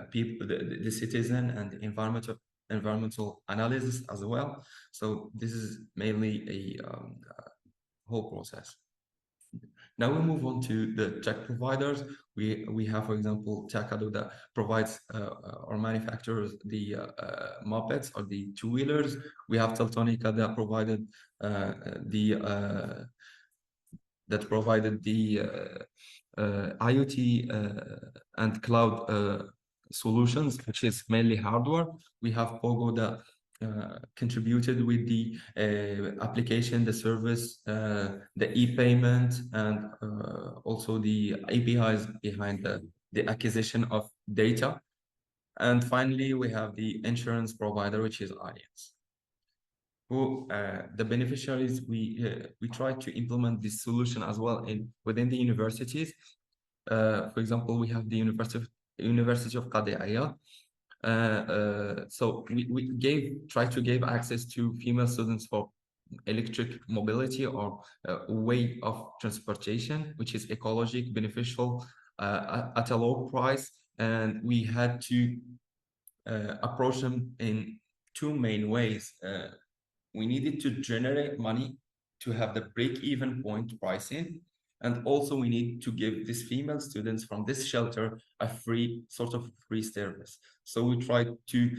people, the citizen, and the environmental analysis as well. So this is mainly a whole process. Now we move on to the tech providers. We have, for example, Takado that provides or manufactures the mopeds or the two-wheelers. We have Teltonica that provided the IoT and cloud solutions, which is mainly hardware. We have Pogo that contributed with the application, the service, the e-payment, and also the APIs behind the acquisition of data. And finally, we have the insurance provider, which is Allianz. Who the beneficiaries, we try to implement this solution as well within the universities. For example, we have the University of Qadiyaya. So we tried to give access to female students for electric mobility or way of transportation, which is ecologic, beneficial, at a low price. And we had to approach them in two main ways. We needed to generate money to have the break-even point pricing, and also we need to give these female students from this shelter a free service. So we tried to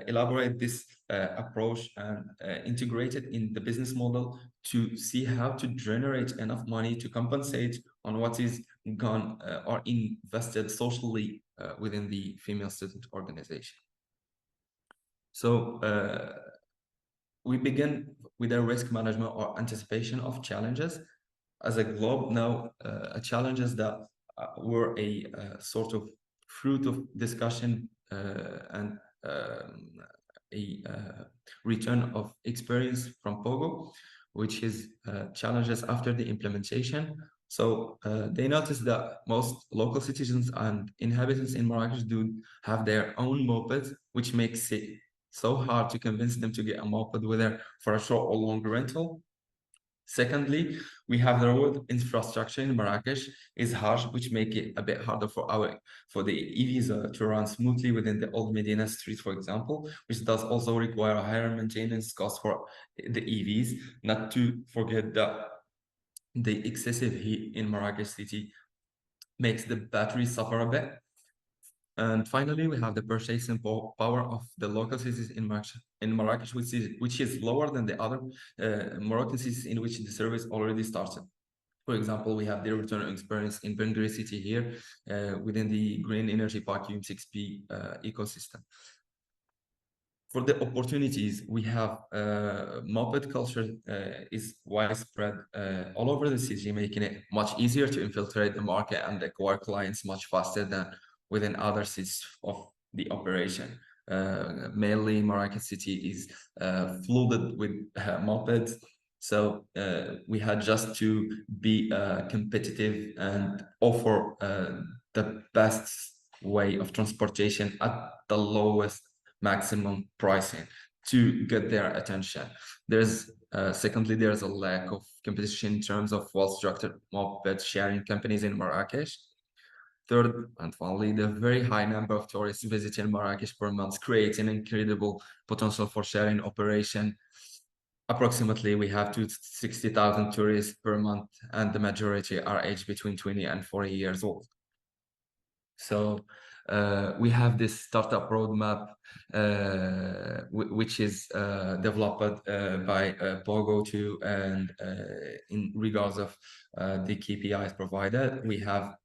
elaborate this approach and integrate it in the business model to see how to generate enough money to compensate on what is gone or invested socially within the female student organization. So we begin with a risk management or anticipation of challenges. As a globe now, challenges that were a sort of fruit of discussion and a return of experience from Pogo, which is challenges after the implementation. So they noticed that most local citizens and inhabitants in Marrakesh do have their own mopeds, which makes it so hard to convince them to get a moped, whether for a short or long rental. Secondly, we have the road infrastructure in Marrakesh is harsh, which make it a bit harder for the EVs to run smoothly within the old Medina street, for example, which does also require a higher maintenance cost for the EVs. Not to forget that the excessive heat in Marrakesh city makes the battery suffer a bit. And finally, we have the purchasing power of the local cities in Marrakesh, which is lower than the other Moroccan cities in which the service already started. For example, we have the return experience in Bengri city here within the Green Energy Park UM6P ecosystem. For the opportunities, we have moped culture is widespread all over the city, making it much easier to infiltrate the market and acquire clients much faster than within other cities of the operation. Mainly, Marrakech City is flooded with mopeds, so we had just to be competitive and offer the best way of transportation at the lowest maximum pricing to get their attention. Secondly, there's a lack of competition in terms of well-structured moped sharing companies in Marrakech. Third, and finally, the very high number of tourists visiting Marrakech per month creates an incredible potential for sharing operation. Approximately, we have 60,000 tourists per month, and the majority are aged between 20 and 40 years old. So we have this startup roadmap, which is developed by Pogo too, and in regards of the KPIs provided, we have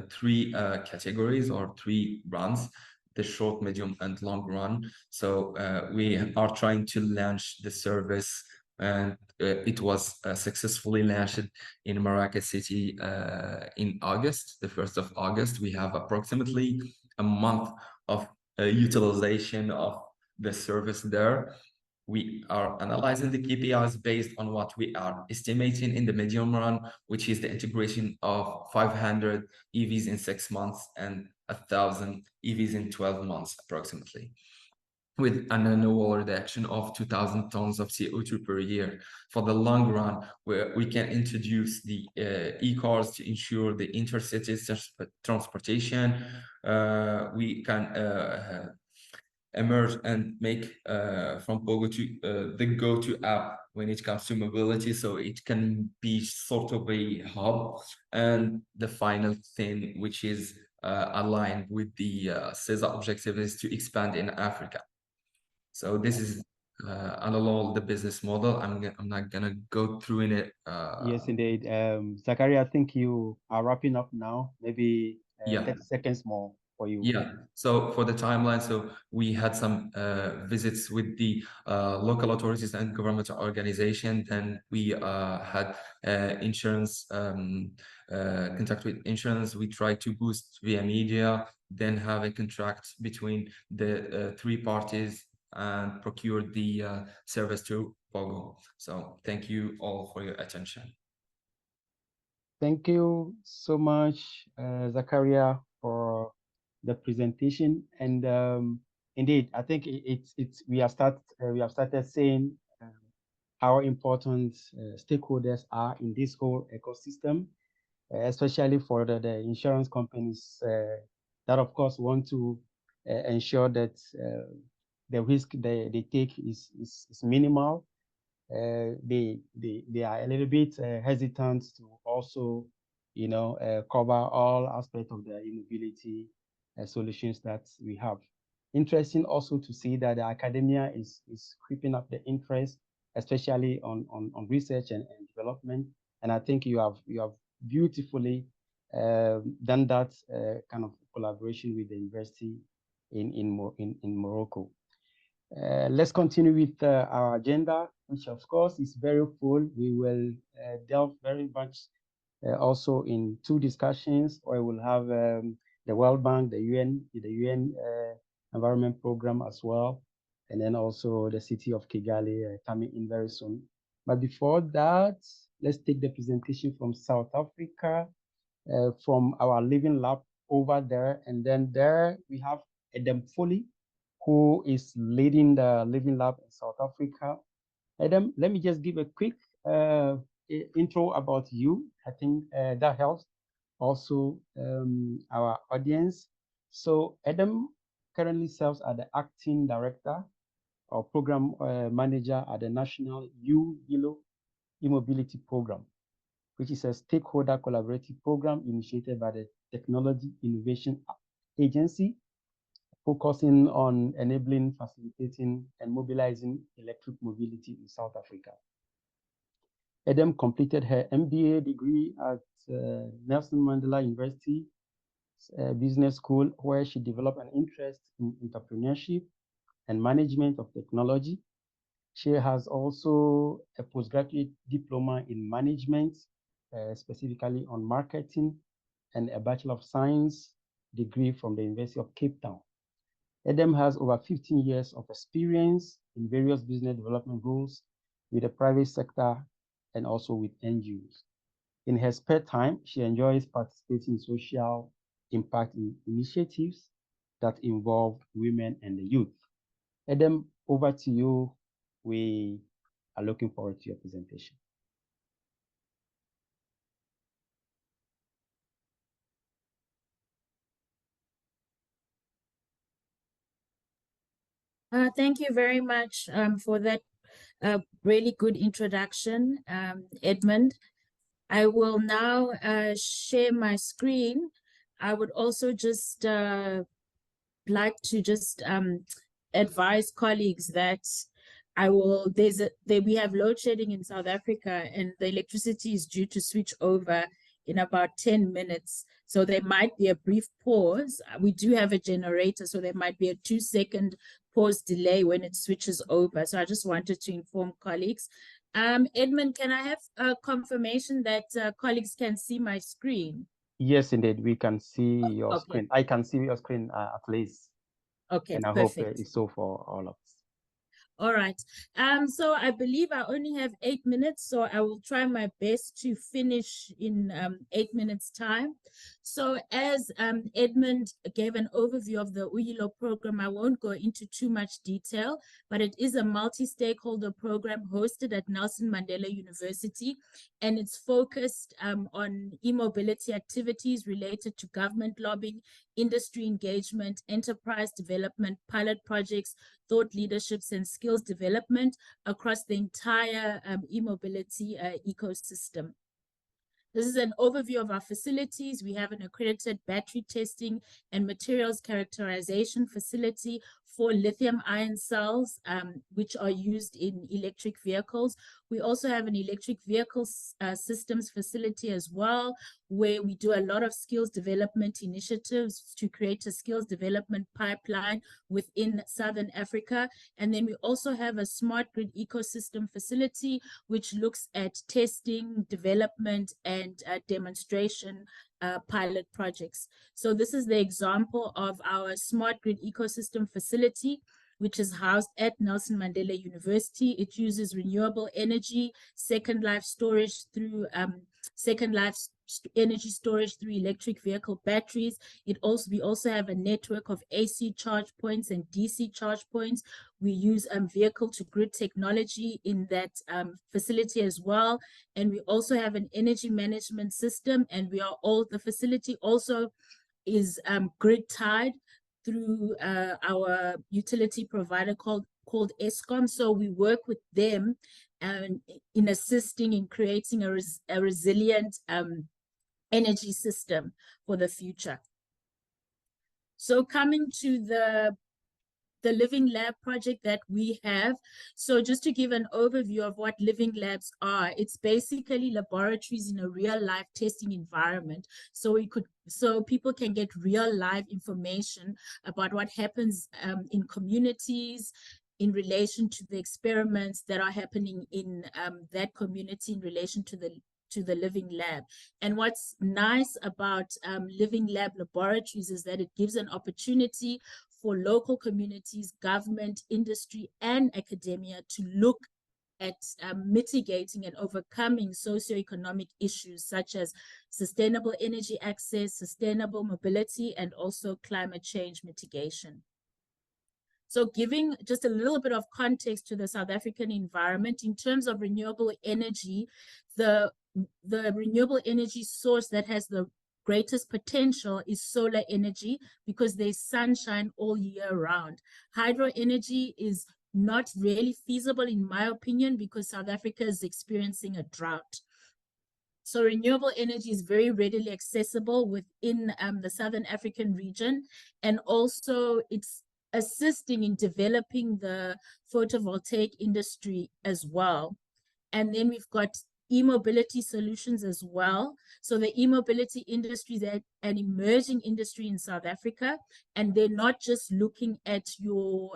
three categories or three runs: the short, medium, and long run. So we are trying to launch the service, and it was successfully launched in Marrakech City in August, the 1st of August. We have approximately a month of utilization of the service there. We are analyzing the KPIs based on what we are estimating in the medium run, which is the integration of 500 EVs in 6 months and 1,000 EVs in 12 months approximately, with an annual reduction of 2,000 tons of CO2 per year. For the long run, where we can introduce the e-cars to ensure the intercity transportation, we can emerge and make from Pogo to the go-to app when it comes to mobility, so it can be sort of a hub. And the final thing, which is aligned with the SESA objective, is to expand in Africa. So this is all the business model. I'm not gonna go through in it. Yes, indeed. Zachary, I think you are wrapping up now. Maybe Yeah. 30 seconds more for you. Yeah, so for the timeline, so we had some visits with the local authorities and government organization. Then we had insurance, contact with insurance. We tried to boost via media, then have a contract between the three parties and procure the service to Pogo. So thank you all for your attention. Thank you so much, Zakaria, for the presentation. And indeed, I think we have started saying how important stakeholders are in this whole ecosystem, especially for the insurance companies that, of course, want to ensure that the risk they take is minimal. They are a little bit hesitant to also, cover all aspects of the e-mobility solutions that we have. Interesting also to see that the academia is creeping up the interest, especially on research and development. And I think you have beautifully done that kind of collaboration with the university in Morocco. Let's continue with our agenda, which of course is very full. We will delve very much also in two discussions, or we'll have the World Bank, the UN Environment Program as well, and then also the city of Kigali coming in very soon. But before that, let's take the presentation from South Africa, from our Living Lab over there, and then there we have Adam Foley, who is leading the Living Lab in South Africa. Adam, let me just give a quick intro about you. I think that helps also our audience. So Adam currently serves as the acting director or program manager at the National U-Hilo e-mobility program, which is a stakeholder collaborative program initiated by the Technology Innovation Agency, focusing on enabling, facilitating, and mobilizing electric mobility in South Africa. Adam completed her MBA degree at Nelson Mandela University Business School, where she developed an interest in entrepreneurship, and Management of Technology. She has also a postgraduate diploma in management, specifically on marketing, and a Bachelor of Science degree from the University of Cape Town. Edem has over 15 years of experience in various business development roles with the private sector and also with NGOs. In her spare time, she enjoys participating in social impact initiatives that involve women and the youth. Edem, over to you. We are looking forward to your presentation. Thank you very much for that really good introduction, Edmund. I will now share my screen. I would also just like to just advise colleagues that we have load shedding in South Africa, and the electricity is due to switch over in about 10 minutes. So there might be a brief pause. We do have a generator, so there might be a 2-second pause delay when it switches over. So I just wanted to inform colleagues. Edmund, can I have a confirmation that colleagues can see my screen? Yes, indeed, we can see your Okay. screen. I can see your screen at least. Okay, and I perfect. hope it's so for all of us. All right. So I believe I only have 8 minutes, so I will try my best to finish in 8 minutes time. So as Edmund gave an overview of the Uyilo program, I won't go into too much detail, but it is a multi-stakeholder program hosted at Nelson Mandela University, and it's focused on e-mobility activities related to government lobbying, industry engagement, enterprise development, pilot projects, thought leaderships, and skills development across the entire e-mobility ecosystem. This is an overview of our facilities. We have an accredited battery testing and materials characterization facility for lithium-ion cells, which are used in electric vehicles. We also have an electric vehicle systems facility as well, where we do a lot of skills development initiatives to create a skills development pipeline within Southern Africa. And then we also have a smart grid ecosystem facility, which looks at testing, development, and demonstration pilot projects. So this is the example of our smart grid ecosystem facility, which is housed at Nelson Mandela University. It uses renewable energy, second life storage through energy storage through electric vehicle batteries. We also have a network of AC charge points and DC charge points. We use vehicle to grid technology in that facility as well. And we also have an energy management system, and the facility also is grid tied through our utility provider called ESCOM. So we work with them in assisting in creating a resilient energy system for the future. So coming to the Living Lab project that we have. So just to give an overview of what Living Labs are, it's basically laboratories in a real life testing environment. So people can get real life information about what happens in communities in relation to the experiments that are happening in that community in relation to the Living Lab. And what's nice about Living Lab laboratories is that it gives an opportunity for local communities, government, industry, and academia to look at mitigating and overcoming socioeconomic issues such as sustainable energy access, sustainable mobility, and also climate change mitigation. So giving just a little bit of context to the South African environment, in terms of renewable energy, the renewable energy source that has the greatest potential is solar energy, because there's sunshine all year round. Hydro energy is not really feasible, in my opinion, because South Africa is experiencing a drought. So renewable energy is very readily accessible within the Southern African region, and also it's assisting in developing the photovoltaic industry as well. And then we've got e-mobility solutions as well. So the e-mobility industry is an emerging industry in South Africa, and they're not just looking at your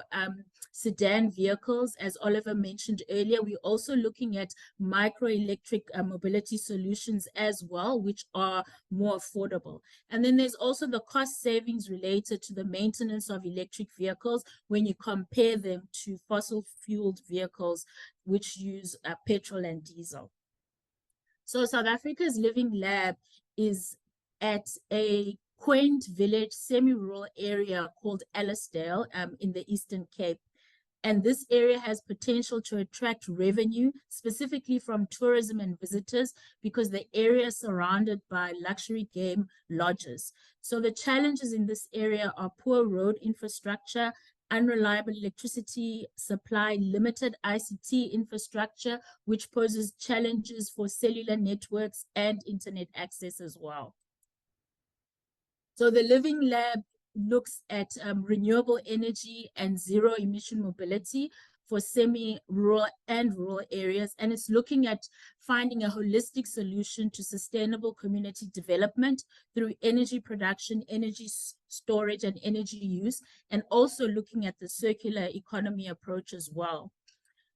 sedan vehicles, as Oliver mentioned earlier. We're also looking at microelectric mobility solutions as well, which are more affordable. And then there's also the cost savings related to the maintenance of electric vehicles when you compare them to fossil-fueled vehicles, which use petrol and diesel. So South Africa's Living Lab is at a quaint village, semi-rural area called Ellisdale in the Eastern Cape. And this area has potential to attract revenue, specifically from tourism and visitors, because the area is surrounded by luxury game lodges. So the challenges in this area are poor road infrastructure, unreliable electricity supply, limited ICT infrastructure, which poses challenges for cellular networks and internet access as well. So the Living Lab looks at renewable energy and zero emission mobility for semi-rural and rural areas, and it's looking at finding a holistic solution to sustainable community development through energy production, energy storage, and energy use, and also looking at the circular economy approach as well.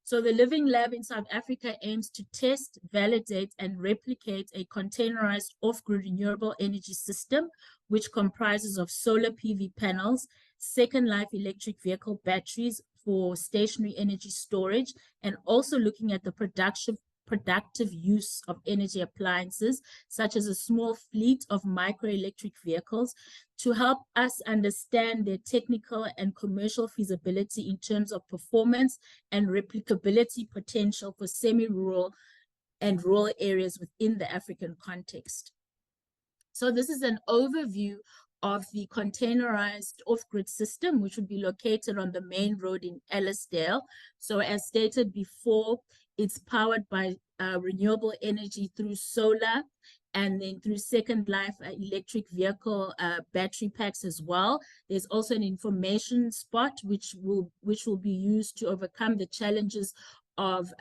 So the Living Lab in South Africa aims to test, validate, and replicate a containerized off-grid renewable energy system, which comprises of solar PV panels, second life electric vehicle batteries for stationary energy storage, and also looking at the productive use of energy appliances, such as a small fleet of microelectric vehicles, to help us understand their technical and commercial feasibility in terms of performance and replicability potential for semi-rural and rural areas within the African context. So this is an overview of the containerized off-grid system, which would be located on the main road in Ellisdale. So as stated before, it's powered by renewable energy through solar, and then through second life electric vehicle battery packs as well. There's also an information spot which will be used to overcome the challenges of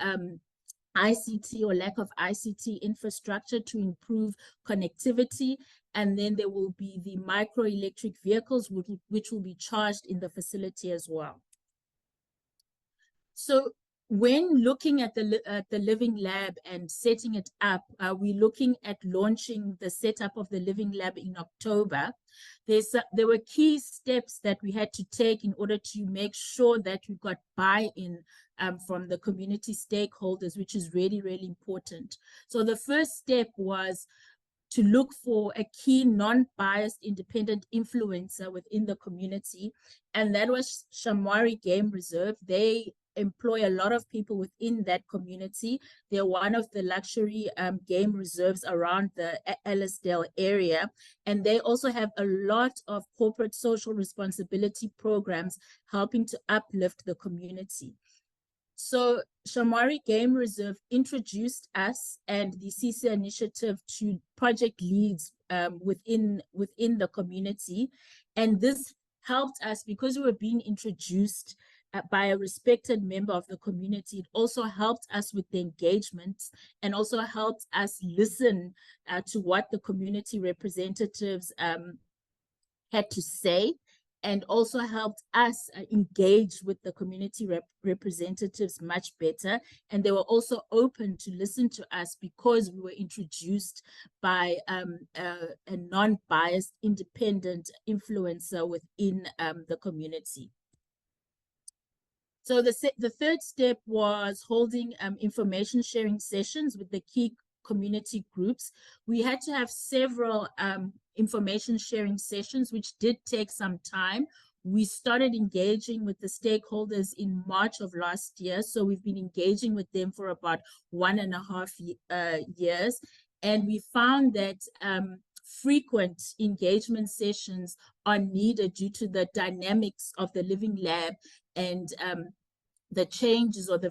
ICT or lack of ICT infrastructure to improve connectivity. And then there will be the microelectric vehicles which will be charged in the facility as well. So when looking at the Living Lab and setting it up, we're looking at launching the setup of the Living Lab in October. There were key steps that we had to take in order to make sure that we got buy-in from the community stakeholders, which is really, really important. So the first step was to look for a key non-biased independent influencer within the community, and that was Shamwari Game Reserve. They employ a lot of people within that community. They're one of the luxury game reserves around the Ellisdale area, and they also have a lot of corporate social responsibility programs helping to uplift the community. So Shamwari Game Reserve introduced us and the SESA initiative to project leads within the community, and this helped us because we were being introduced by a respected member of the community. It also helped us with the engagements and also helped us listen to what the community representatives had to say, and also helped us engage with the community representatives much better. And they were also open to listen to us because we were introduced by a non-biased independent influencer within the community. So the third step was holding information sharing sessions with the key community groups. We had to have several information sharing sessions, which did take some time. We started engaging with the stakeholders in March of last year. So we've been engaging with them for about 1.5 years. And we found that frequent engagement sessions are needed due to the dynamics of the Living Lab and the changes or the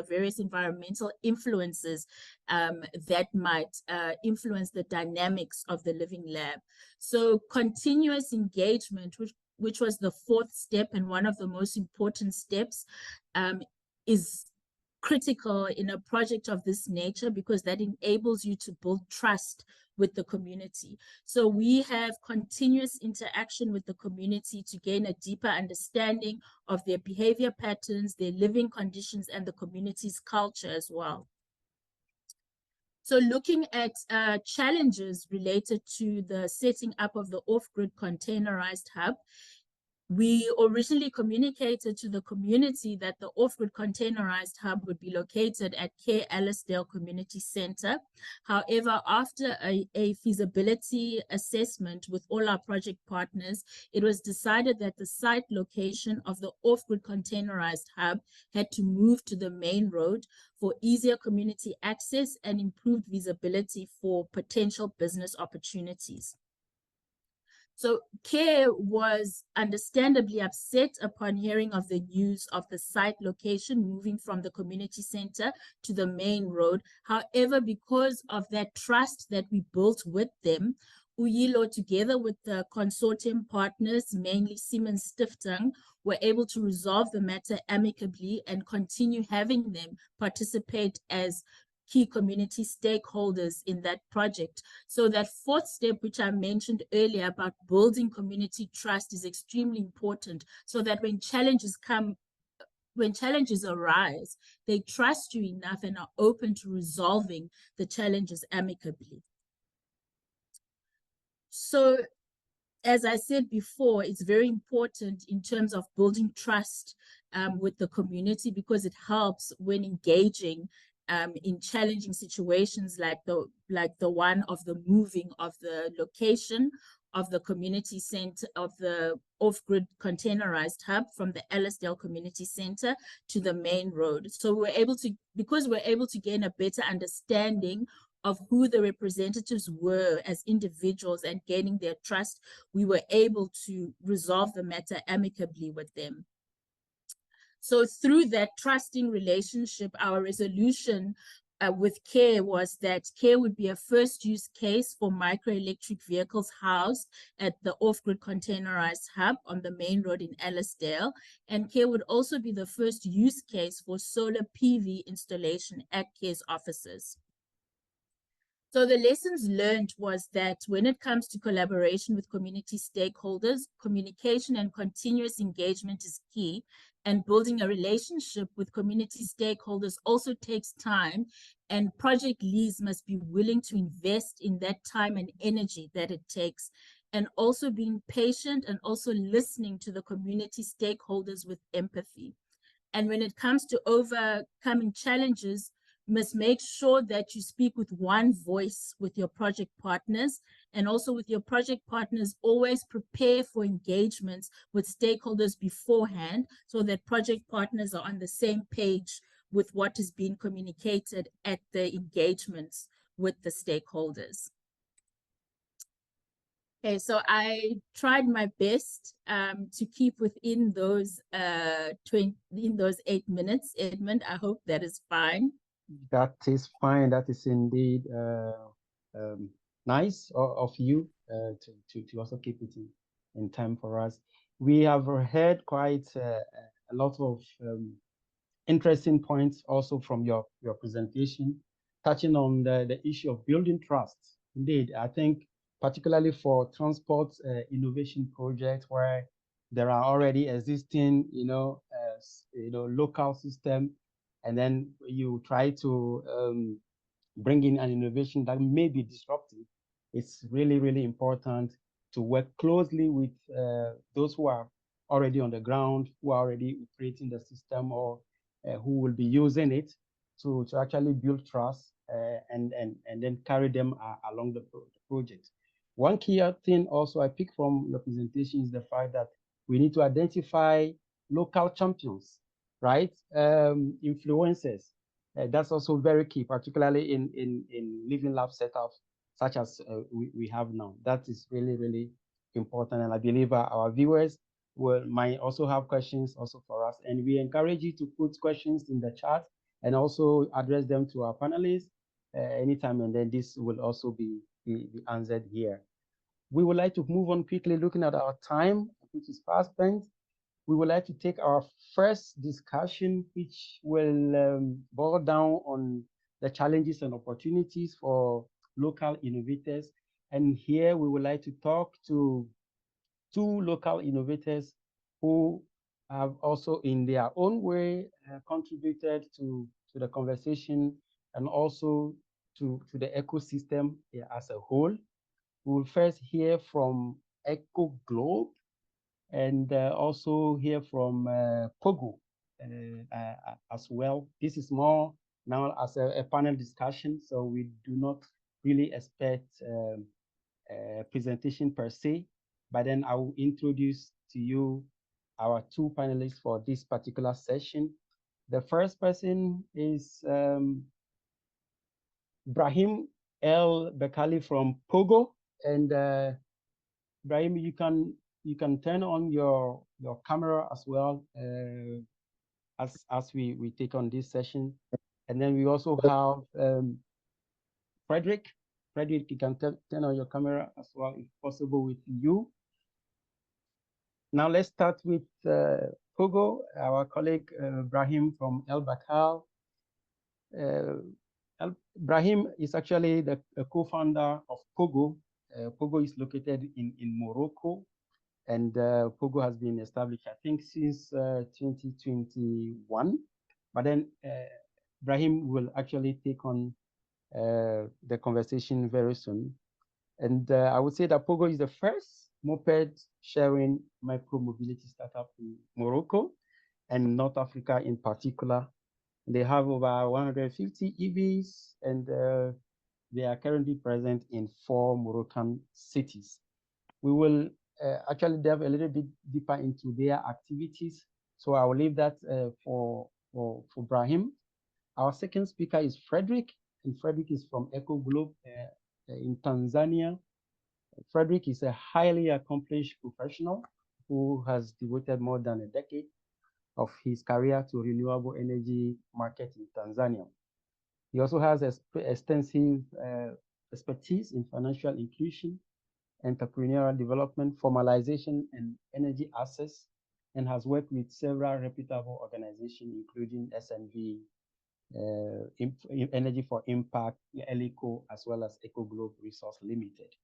various environmental influences that might influence the dynamics of the Living Lab. So continuous engagement, which was the fourth step and one of the most important steps, is critical in a project of this nature, because that enables you to build trust with the community. So we have continuous interaction with the community to gain a deeper understanding of their behavior patterns, their living conditions, and the community's culture as well. So looking at challenges related to the setting up of the off-grid containerized hub, we originally communicated to the community that the off-grid containerized hub would be located at Care Ellisdale Community Center. However, after a feasibility assessment with all our project partners, it was decided that the site location of the off-grid containerized hub had to move to the main road for easier community access and improved visibility for potential business opportunities. So CARE was understandably upset upon hearing of the news of the site location moving from the community center to the main road. However, because of that trust that we built with them, Uyilo, together with the consortium partners, mainly Siemens Stiftung, were able to resolve the matter amicably and continue having them participate as key community stakeholders in that project. So that fourth step, which I mentioned earlier about building community trust, is extremely important, so that when challenges arise, they trust you enough and are open to resolving the challenges amicably. So, as I said before, it's very important in terms of building trust with the community, because it helps when engaging in challenging situations like the one of the moving of the location of the community center, of the off-grid containerized hub from the Ellisdale Community Center to the main road. So because we're able to gain a better understanding of who the representatives were as individuals and gaining their trust, we were able to resolve the matter amicably with them. So through that trusting relationship, our resolution with CARE was that CARE would be a first use case for microelectric vehicles housed at the off-grid containerized hub on the main road in Ellisdale. And CARE would also be the first use case for solar PV installation at CARE's offices. So the lessons learned was that when it comes to collaboration with community stakeholders, communication and continuous engagement is key, and building a relationship with community stakeholders also takes time, and project leads must be willing to invest in that time and energy that it takes, and also being patient and also listening to the community stakeholders with empathy. And when it comes to overcoming challenges, must make sure that you speak with one voice with your project partners, and also with your project partners, always prepare for engagements with stakeholders beforehand, so that project partners are on the same page with what is being communicated at the engagements with the stakeholders. Okay, so I tried my best to keep within those 8 minutes. Edmund, I hope that is fine. That is fine. That is indeed nice of you to also keep it in time for us. We have heard quite a lot of interesting points also from your presentation, touching on the issue of building trust. Indeed, I think particularly for transport innovation projects where there are already existing, local system, and then you try to bring in an innovation that may be disruptive. It's really, really important to work closely with those who are already on the ground, who are already operating the system, or who will be using it to actually build trust and then carry them along the project. One key thing also I pick from your presentation is the fact that we need to identify local champions, right? Influencers. That's also very key, particularly in living lab setups such as we have now. That is really, really important. And I believe our viewers might also have questions also for us. And we encourage you to put questions in the chat and also address them to our panelists anytime. And then this will also be answered here. We would like to move on quickly, looking at our time, which is fast spent. we would like to take our first discussion, which will boil down on the challenges and opportunities for local innovators. And here we would like to talk to two local innovators who have also in their own way contributed to the conversation and also to the ecosystem as a whole. We will first hear from Eco Globe and also hear from Pogo as well. This is more now as a panel discussion, so we do not really expect a presentation per se, but then I will introduce to you our two panelists for this particular session. The first person is Brahim El Bekali from Pogo, and Brahim, you can turn on your camera as well as we take on this session, and then we also have Frederick. Frederick, you can turn on your camera as well, if possible, with you. Now let's start with Pogo, our colleague Brahim from El Bakal. Brahim is actually the co-founder of Pogo. Pogo is located in Morocco, and Pogo has been established, I think, since 2021. But then Brahim will actually take on the conversation very soon. And I would say that Pogo is the first moped sharing micro-mobility startup in Morocco and North Africa in particular. They have over 150 EVs, and they are currently present in 4 Moroccan cities. We will actually delve a little bit deeper into their activities. So I will leave that for Brahim. Our second speaker is Frederick, and Frederick is from Eco Globe in Tanzania. Frederick is a highly accomplished professional who has devoted more than a decade of his career to renewable energy market in Tanzania. He also has extensive expertise in financial inclusion, entrepreneurial development, formalization, and energy access, and has worked with several reputable organizations, including SNV, Energy for Impact, ELICO, as well as Eco Globe Resource Limited.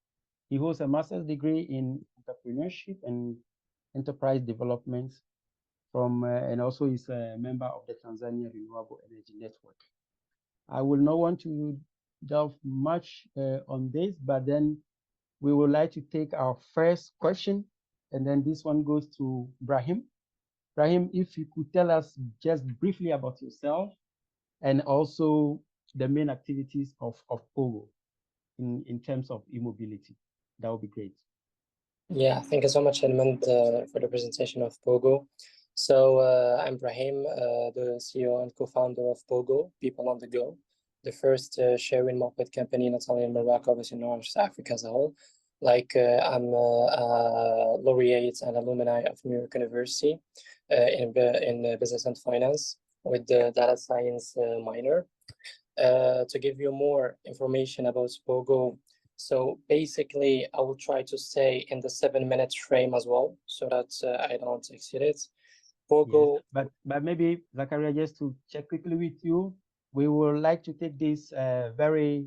He holds a master's degree in entrepreneurship and enterprise development from, and also is a member of the Tanzania Renewable Energy Network. I will not want to delve much on this, but then we would like to take our first question, and then this one goes to Brahim. Brahim, if you could tell us just briefly about yourself and also the main activities of Pogo in terms of e-mobility, that would be great. Yeah, thank you so much, Edmund, for the presentation of Pogo. So I'm Brahim, the CEO and co-founder of Pogo, People on the Go, the first sharing moped company not only in Morocco, but in North Africa as a whole. Like I'm a laureate and alumni of New York University in business and finance with the data science minor. To give you more information about Pogo, so basically I will try to stay in the 7-minute frame as well, so that I don't exceed it. Pogo, yes, but maybe Zakaria, just to check quickly with you, we would like to take this very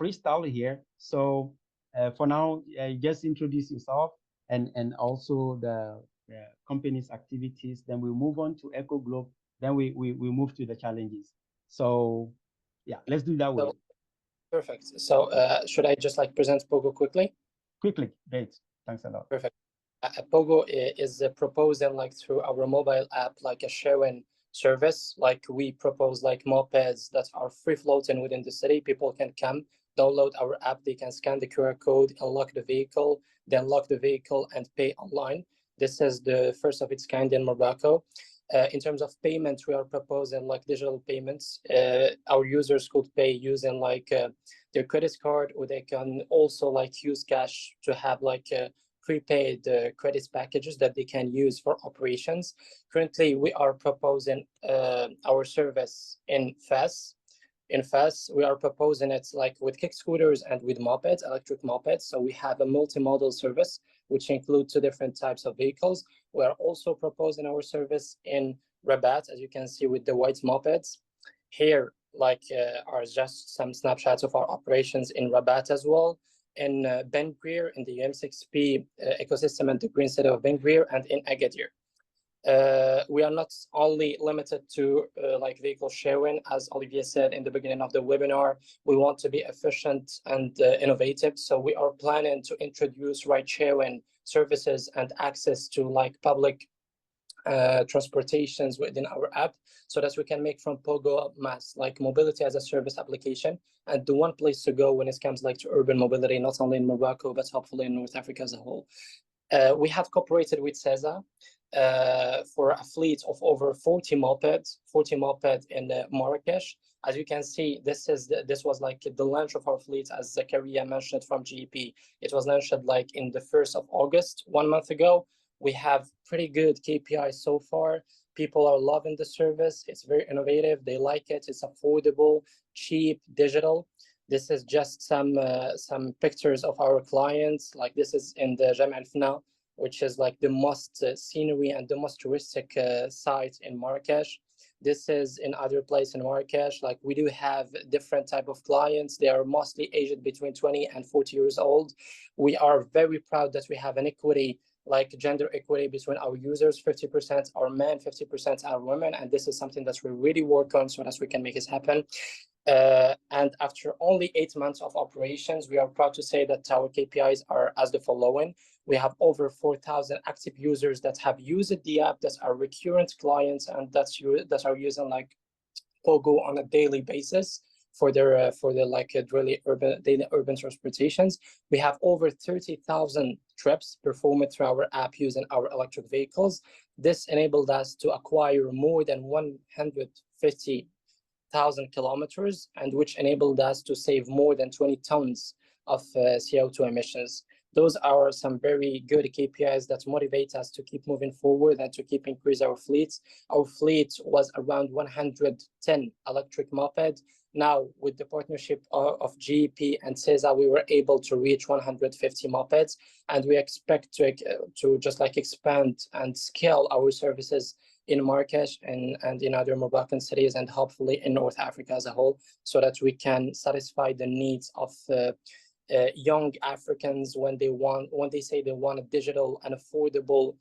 freestyle here. So for now, just introduce yourself and also the company's activities. Then we move on to Eco Globe. Then we move to the challenges. So yeah, let's do that way. Perfect. So should I just like present Pogo quickly? Quickly, great. Thanks a lot. Perfect. Pogo is proposing like through our mobile app, like a sharing service. Like we propose like mopeds that are free floating within the city. People can come, download our app, they can scan the QR code, unlock the vehicle, then lock the vehicle and pay online. This is the first of its kind in Morocco. In terms of payment, we are proposing like digital payments. Our users could pay using like their credit card, or they can also like use cash to have like prepaid credit packages that they can use for operations. Currently, we are proposing our service in FAS. In FAS, we are proposing it like with kick scooters and with mopeds, electric mopeds. So we have a multimodal service which include 2 different types of vehicles. We are also proposing our service in Rabat, as you can see with the white mopeds. Here, are just some snapshots of our operations in Rabat as well, in Ben Guir, in the UM6P ecosystem and the green city of Ben Guir, and in Agadir. We are not only limited to vehicle sharing, as Olivier said in the beginning of the webinar. We want to be efficient and innovative. So we are planning to introduce ride sharing services and access to public transportations within our app, so that we can make from Pogo mass mobility as a service application and the one place to go when it comes to urban mobility, not only in Morocco but hopefully in North Africa as a whole. We have cooperated with SESA for a fleet of over 40 mopeds in Marrakesh. As you can see, this was the launch of our fleet, as Zakaria mentioned from GEP. It was launched in the 1st of August, 1 month ago. We have pretty good KPIs so far. People are loving the service. It's very innovative. They like it. It's affordable, cheap, digital. This is just some pictures of our clients. This is in the Jam Al Fna, which is the most scenery and the most touristic site in Marrakesh. This is in other place in Marrakesh. We do have different type of clients. They are mostly aged between 20 and 40 years old. We are very proud that we have an equity, gender equity between our users. 50% are men, 50% are women, and this is something that we really work on so that we can make it happen. And after only 8 months of operations, we are proud to say that our KPIs are as the following. We have over 4,000 active users that have used the app, that are recurrent clients, and that are using Pogo on a daily basis for their daily urban transportations. We have over 30,000 trips performed through our app using our electric vehicles. This enabled us to acquire more than 150,000 kilometers, and which enabled us to save more than 20 tons of CO2 emissions. Those are some very good KPIs that motivate us to keep moving forward and to keep increase our fleets. Our fleet was around 110 electric moped. Now, with the partnership of GEP and SESA, we were able to reach 150 mopeds, and we expect to just expand and scale our services in Marrakesh and in other Moroccan cities, and hopefully in North Africa as a whole, so that we can satisfy the needs of young Africans when they say they want a digital and affordable,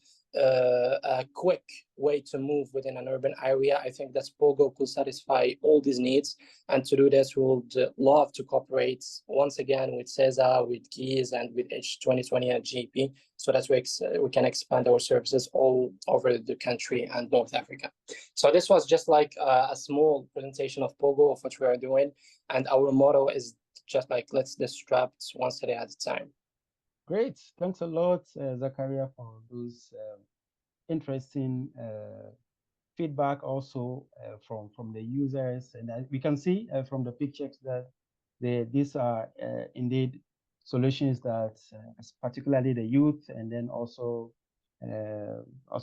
quick way to move within an urban area. I think that Pogo could satisfy all these needs, and to do this, we would love to cooperate once again with SESA, with GIS, and with H2020 and GP, so that we can expand our services all over the country and North Africa. So this was just a small presentation of Pogo, of what we are doing, and our motto is just let's disrupt one city at a time. Great. Thanks a lot, Zakaria, for those interesting feedback also from the users. And we can see from the pictures that these are indeed solutions that particularly the youth, and then also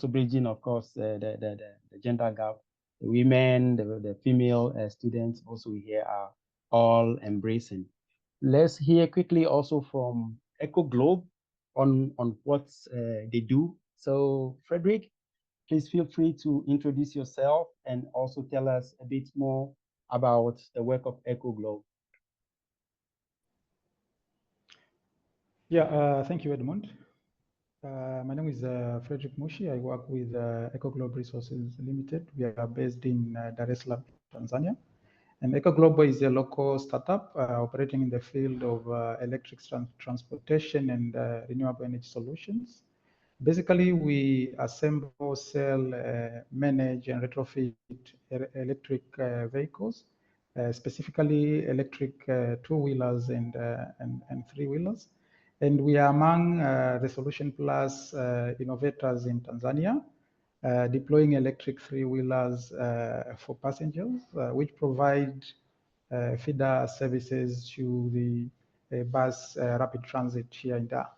bridging, of course, the gender gap. The women, the female students also here are all embracing. Let's hear quickly also from EcoGlobe on what they do. So, Frederick, please feel free to introduce yourself and also tell us a bit more about the work of EcoGlobe. Yeah, thank you, Edmund. My name is Frederick Mushi. I work with EcoGlobe Resources Limited. We are based in Dar es Salaam, Tanzania. And EcoGlobe is a local startup operating in the field of electric transportation and renewable energy solutions. Basically, we assemble, sell, manage, and retrofit electric vehicles, specifically electric two-wheelers and three-wheelers. And we are among the Solution Plus innovators in Tanzania, deploying electric three-wheelers for passengers, which provide feeder services to the bus rapid transit here in Dar.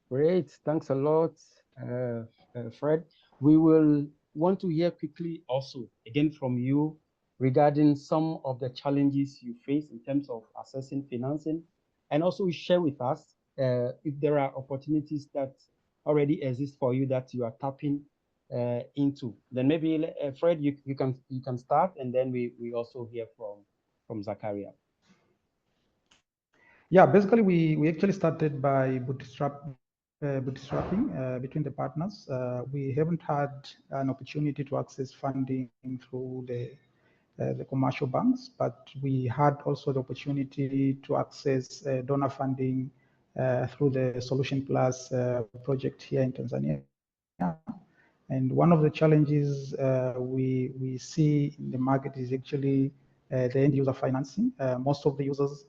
Great, thanks a lot, Fred. We will want to hear quickly also again from you regarding some of the challenges you face in terms of accessing financing and also share with us if there are opportunities that already exist for you that you are tapping into. Then maybe Fred, you can start, and then we also hear from Zakaria. Yeah, basically we actually started by bootstrapping between the partners. We haven't had an opportunity to access funding through the commercial banks, but we had also the opportunity to access donor funding through the Solution Plus project here in Tanzania. And one of the challenges we see in the market is actually the end user financing. Most of the users,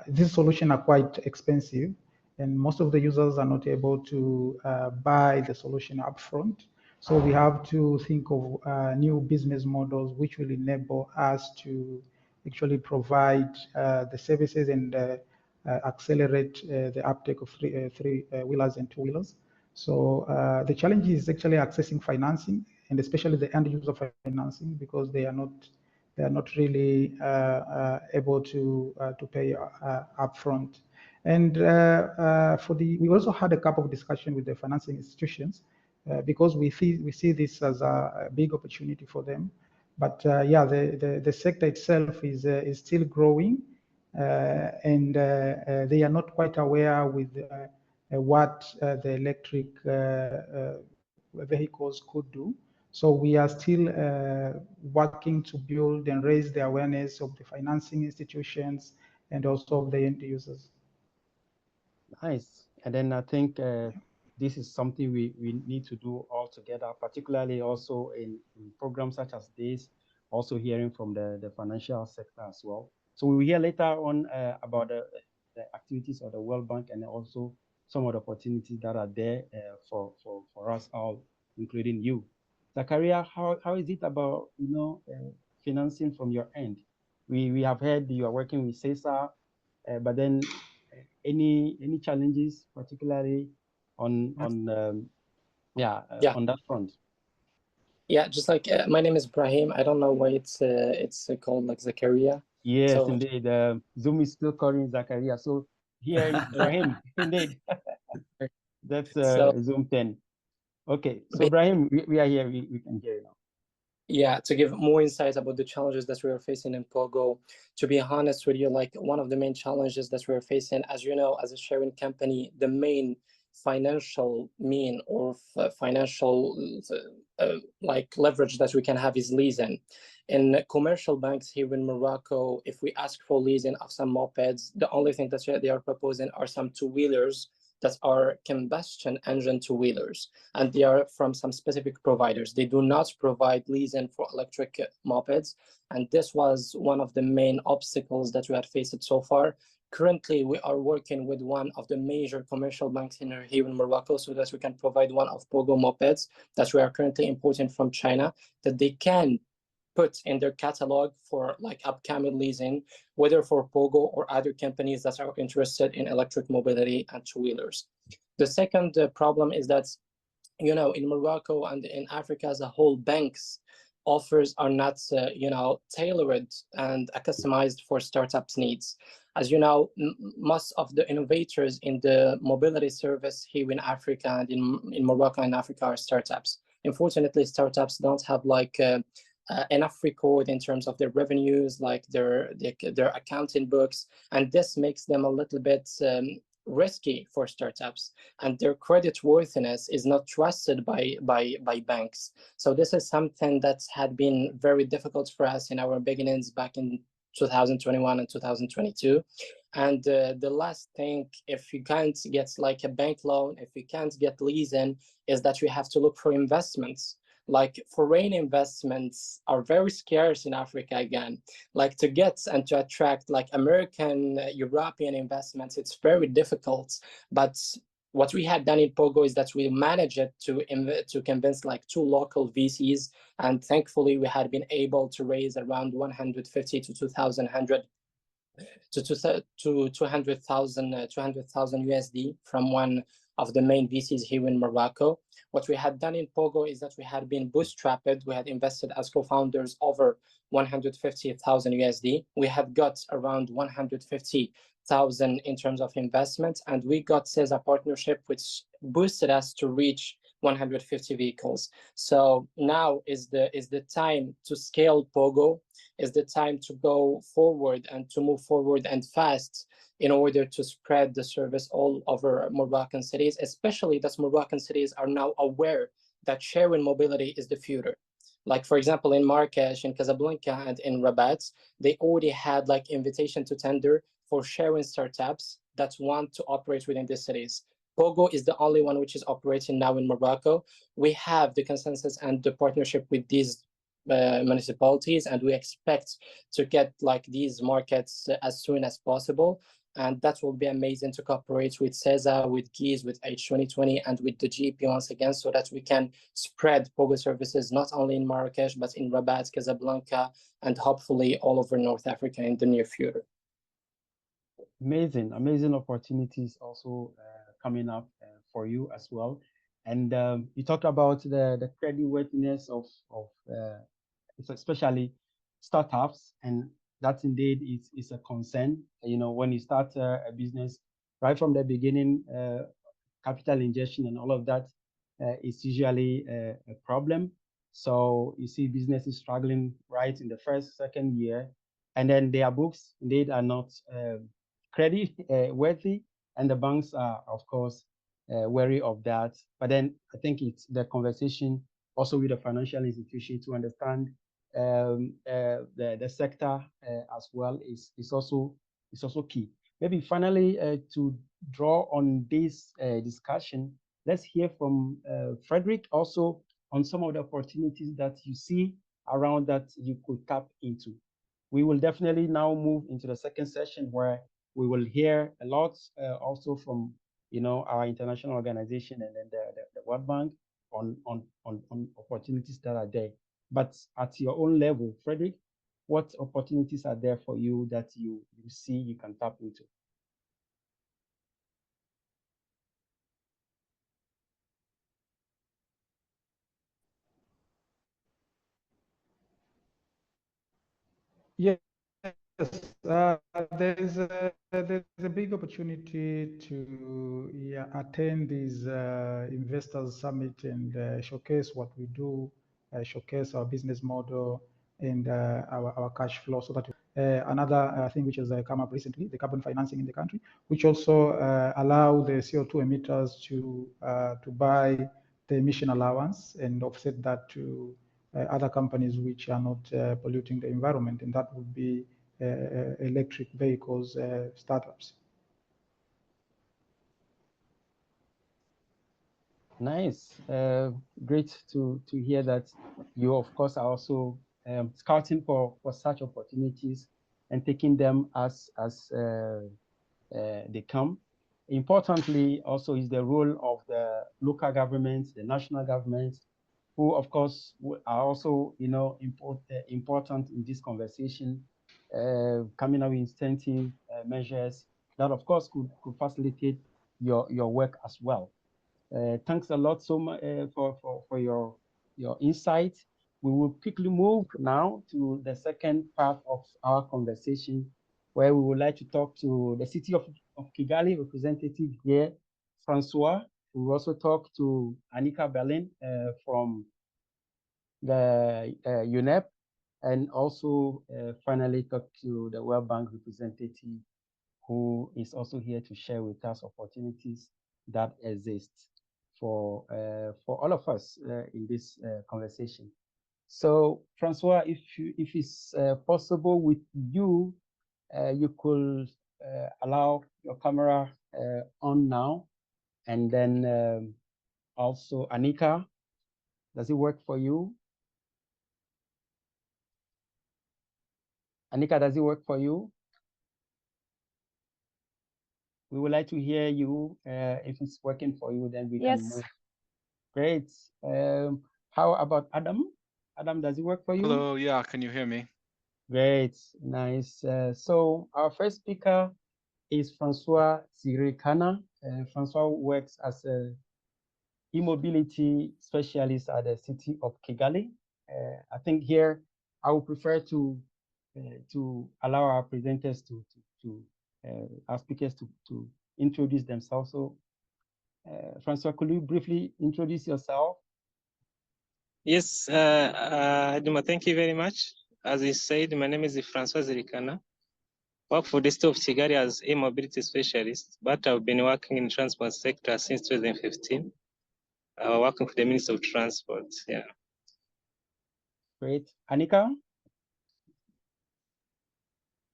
this solution are quite expensive, and most of the users are not able to buy the solution upfront. So we have to think of new business models which will enable us to actually provide the services and accelerate the uptake of three-wheelers and two-wheelers. So the challenge is actually accessing financing, and especially the end user financing, because they are not really able to pay upfront. And we also had a couple of discussions with the financing institutions because we see this as a big opportunity for them. But yeah, the sector itself is still growing, and they are not quite aware with what the electric vehicles could do. So we are still working to build and raise the awareness of the financing institutions and also of the end users. Nice. And then I think this is something we need to do all together, particularly also in programs such as this, also hearing from the financial sector as well. So we will hear later on about the activities of the World Bank and also some of the opportunities that are there for us all, including you. Zakaria, how is it about financing from your end? We have heard you are working with SESA, but then any challenges, particularly on that front? Yeah, just like my name is Brahim. I don't know why it's called like Zakaria. Yes, So, indeed. Zoom is still calling Zakaria. So here is Brahim, indeed. That's so Zoom 10. Okay, so Brahim, we are here. We can hear you now. yeah, to give more insight about the challenges that we are facing in Pogo, to be honest with you, like one of the main challenges that we're facing, as you know, as a sharing company, the main financial mean or financial like leverage that we can have is leasing. In commercial banks here in Morocco, if we ask for leasing of some mopeds, the only thing that they are proposing are some two-wheelers that are combustion engine two-wheelers, and they are from some specific providers. They do not provide leasing for electric mopeds, and this was one of the main obstacles that we had faced so far. Currently, we are working with one of the major commercial banks here in Morocco so that we can provide one of Pogo mopeds that we are currently importing from China, that they can put in their catalog for like upcoming leasing, whether for Pogo or other companies that are interested in electric mobility and two-wheelers. The second problem is that, you know, in Morocco and in Africa as a whole, banks offers are not, tailored and customized for startups' needs. As you know, most of the innovators in the mobility service here in Africa and in Morocco and Africa are startups. Unfortunately, startups don't have like enough record in terms of their revenues, like their accounting books, and this makes them a little bit risky for startups, and their credit worthiness is not trusted by banks. So this is something that had been very difficult for us in our beginnings back in 2021 and 2022. And the last thing, if you can't get like a bank loan, if you can't get leasing, is that you have to look for investments. Like foreign investments are very scarce in Africa again. Like to get and to attract like American, European investments, it's very difficult. But what we had done in Pogo is that we managed to convince like 2 local VCs, and thankfully we had been able to raise around 150 to 2,100 to 200,000 USD from one of the main VCs here in Morocco. What we had done in Pogo is that we had been bootstrapped. We had invested as co-founders over 150,000 USD. We had got around 150,000 in terms of investment, and we got SESA partnership, which boosted us to reach 150 vehicles. So now is the time to scale Pogo, is the time to go forward and to move forward and fast in order to spread the service all over Moroccan cities, especially that Moroccan cities are now aware that sharing mobility is the future. Like, for example, in Marrakesh, in Casablanca, and in Rabat, they already had like invitation to tender for sharing startups that want to operate within the cities. Pogo is the only one which is operating now in Morocco. We have the consensus and the partnership with these municipalities, and we expect to get like these markets as soon as possible. And that will be amazing to cooperate with SESA, with GIS, with H2020, and with the GP once again, so that we can spread Pogo services not only in Marrakesh, but in Rabat, Casablanca, and hopefully all over North Africa in the near future. Amazing opportunities also coming up for you as well. And you talked about the creditworthiness of especially startups, and that indeed is a concern. You know, when you start a business, right from the beginning, capital ingestion and all of that is usually a problem. So you see businesses struggling right in the first, second year, and then their books indeed are not credit worthy, and the banks are, of course, wary of that. But then I think it's the conversation also with the financial institution to understand the sector as well is also key. Maybe finally, to draw on this discussion, let's hear from Frederick also on some of the opportunities that you see around that you could tap into. We will definitely now move into the second session, where we will hear a lot also from our international organization and then the World Bank on opportunities that are there. But at your own level, Frederick, what opportunities are there for you that you see you can tap into? Yes, there's a big opportunity to attend these investors summit and showcase what we do, showcase our business model and our cash flow. So that another thing which has come up recently, the carbon financing in the country, which also allow the CO2 emitters to buy the emission allowance and offset that to other companies which are not polluting the environment, and that would be electric vehicles startups. Nice, great to hear that you, of course, are also scouting for such opportunities and taking them as they come. Importantly, also is the role of the local governments, the national governments, who, of course, are also important in this conversation, coming up with incentive measures that, of course, could facilitate your work as well. Thanks a lot so much for your insight. We will quickly move now to the second part of our conversation, where we would like to talk to the city of Kigali representative here, Francois. We will also talk to Anika Berlin from the UNEP, and also finally talk to the World Bank representative, who is also here to share with us opportunities that exist for all of us in this conversation. So, Francois, if it's possible with you, you could allow your camera on now, and then also Anika, does it work for you? Anika, does it work for you? We would like to hear you. If it's working for you, then we can move. Great. How about Adam? Adam, does it work for you? Hello, yeah, can you hear me? Great, nice. So our first speaker is Francois Zirikana. Francois works as a e-mobility specialist at the city of Kigali. I think here I would prefer to allow our presenters our speakers to introduce themselves. So, Francois, could you briefly introduce yourself? Yes, Aduma, thank you very much. As you said, my name is Francois Zirikana. Work for the state of Kigali as a mobility specialist, but I've been working in the transport sector since 2015. Working for the Ministry of Transport. Yeah. Great. Annika?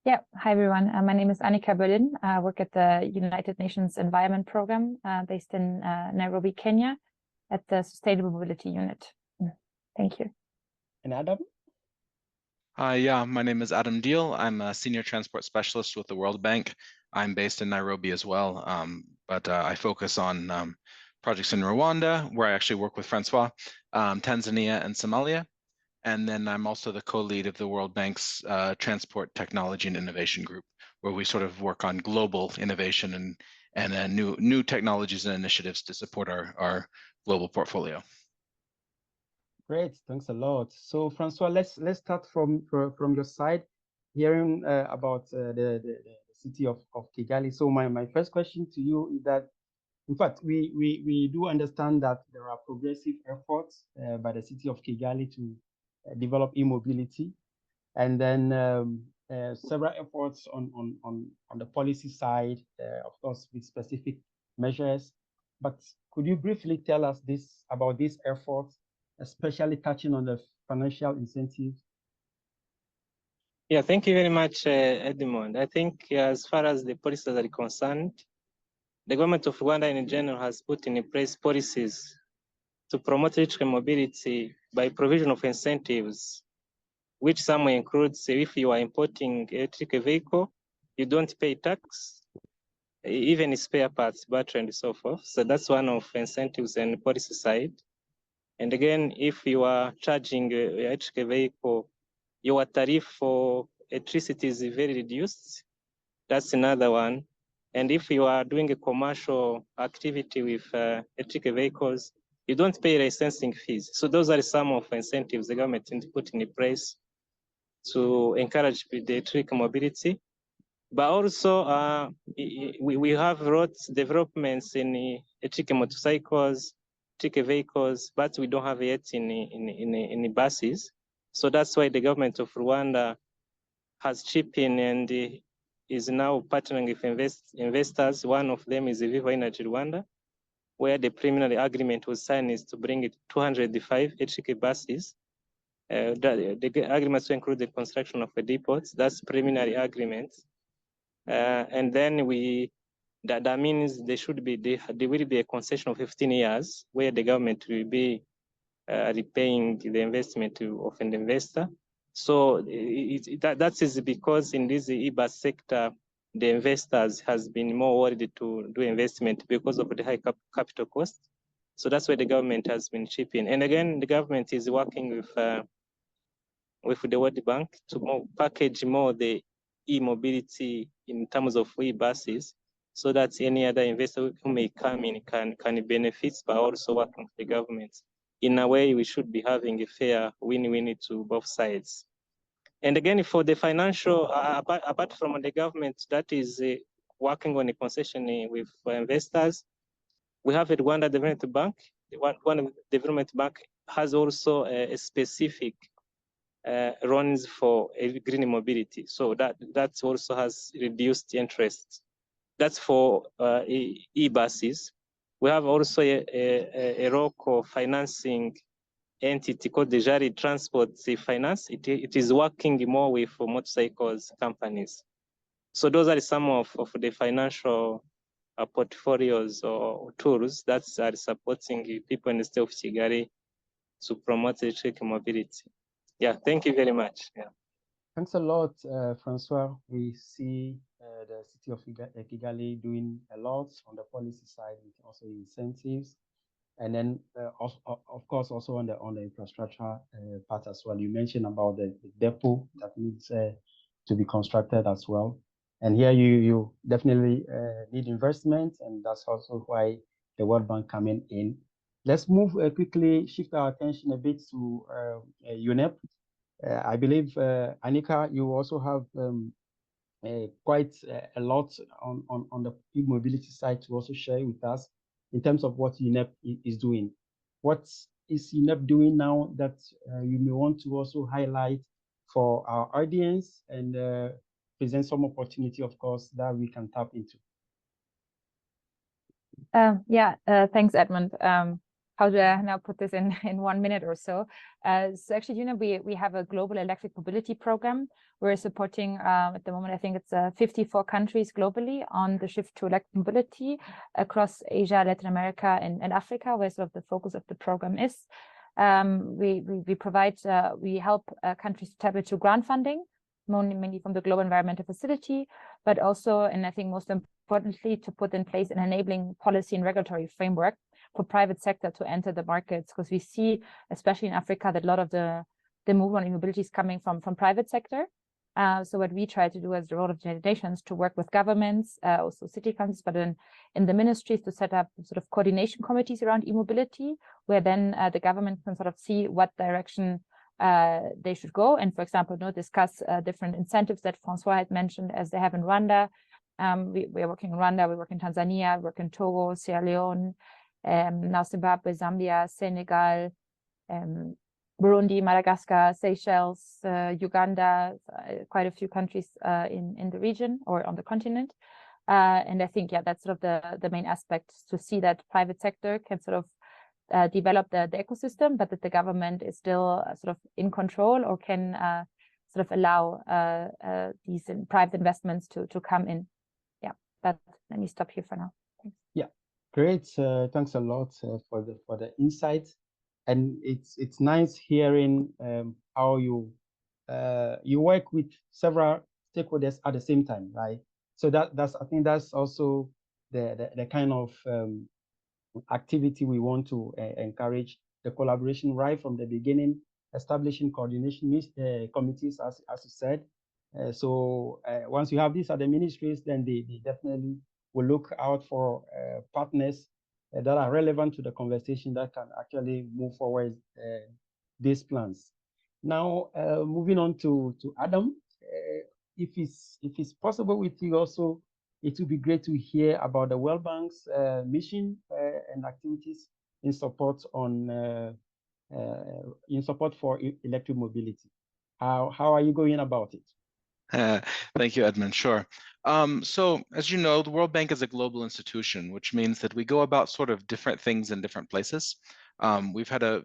Yeah, hi everyone. My name is Annika Berlin. I work at the United Nations Environment Program based in Nairobi, Kenya, at the Sustainable Mobility Unit. Thank you. And Adam? Yeah, my name is Adam Deal. I'm a senior transport specialist with the World Bank. I'm based in Nairobi as well, but I focus on projects in Rwanda, where I actually work with Francois, Tanzania, and Somalia. And then I'm also the co-lead of the World Bank's Transport Technology and Innovation Group, where we sort of work on global innovation and new technologies and initiatives to support our global portfolio. Great, thanks a lot. So, Francois, let's start from your side, hearing about the city of Kigali. So, my first question to you is that, in fact, we do understand that there are progressive efforts by the city of Kigali to develop e-mobility, and then several efforts on the policy side, of course, with specific measures. But could you briefly tell us about these efforts, especially touching on the financial incentives? Yeah, thank you very much, Edmond. I think as far as the policies are concerned, the government of Rwanda in general has put in place policies to promote electric mobility by provision of incentives, which some includes if you are importing electric vehicle, you don't pay tax, even spare parts, battery, and so forth. So that's one of incentives and policy side. And again, if you are charging electric vehicle, your tariff for electricity is very reduced. That's another one. And if you are doing a commercial activity with electric vehicles, you don't pay licensing fees. So those are some of incentives the government put in place to encourage the electric mobility. But also, we have roads developments in electric motorcycles, electric vehicles, but we don't have yet in buses. So that's why the government of Rwanda has chipped in and is now partnering with investors. One of them is Viva Energy Rwanda, where the preliminary agreement was signed is to bring it 205 electric buses. The agreements include the construction of a depot. That's preliminary agreement. And then that means there will be a concession of 15 years where the government will be repaying the investment of an investor. So that is because in this e-bus sector, the investors has been more worried to do investment because of the high capital cost. So that's why the government has been chipping. And again, the government is working with the World Bank to package more the e-mobility in terms of e-buses, so that any other investor who may come in can benefit, but also working with the government. In a way, we should be having a fair win-win to both sides. And again, for the financial, apart from the government that is working on a concession with investors, we have the Rwanda Development Bank. The Rwanda Development Bank has also a specific loans for green mobility. So that also has reduced interest. That's for e-buses. We have also a local financing entity called the Jari Transport Finance. It is working more with motorcycles companies. So those are some of the financial portfolios or tools that are supporting people in the state of Kigali to promote electric mobility. Yeah, thank you very much. Yeah. Thanks a lot, Francois. We see the city of Kigali doing a lot on the policy side with also incentives. And then, of course, also on the infrastructure part as well. You mentioned about the depot that needs to be constructed as well. And here you definitely need investment, and that's also why the World Bank coming in. Let's move quickly, shift our attention a bit to UNEP. I believe, Anika, you also have quite a lot on the e-mobility side to also share with us in terms of what UNEP is doing. What is UNEP doing now that you may want to also highlight for our audience and present some opportunity, of course, that we can tap into? Thanks, Edmund. How do I now put this in 1 minute or so? So actually, we have a global electric mobility program. We're supporting at the moment, I think it's 54 countries globally on the shift to electric mobility across Asia, Latin America, and Africa, where sort of the focus of the program is. We help countries to tap into grant funding, mainly from the Global Environmental Facility, but also, and I think most importantly, to put in place an enabling policy and regulatory framework for private sector to enter the markets, because we see, especially in Africa, that a lot of the movement on mobility is coming from private sector. So what we try to do as the role of the United Nations to work with governments, also city councils, but in the ministries to set up sort of coordination committees around e-mobility, where then the government can sort of see what direction they should go, and for example, discuss different incentives that Francois had mentioned, as they have in Rwanda. We are working in Rwanda, we work in Tanzania, we work in Togo, Sierra Leone, now Zimbabwe, Zambia, Senegal, Burundi, Madagascar, Seychelles, Uganda, quite a few countries in the region or on the continent. And I think, that's sort of the main aspect, to see that private sector can sort of develop the ecosystem, but that the government is still sort of in control, or can sort of allow these private investments to come in. But let me stop here for now. Thanks. Yeah, great. Thanks a lot for the insights, and it's nice hearing how you work with several stakeholders at the same time, right? So I think that's also the kind of activity we want to encourage, the collaboration right from the beginning, establishing coordination committees, as you said. So once you have these at the ministries, then they definitely will look out for partners that are relevant to the conversation, that can actually move forward these plans. Now, moving on to Adam, if it's possible with you also, it would be great to hear about the World Bank's mission and activities in support for electric mobility. How are you going about it? Thank you, Edmund. Sure. So as you know, the World Bank is a global institution, which means that we go about sort of different things in different places. We've had a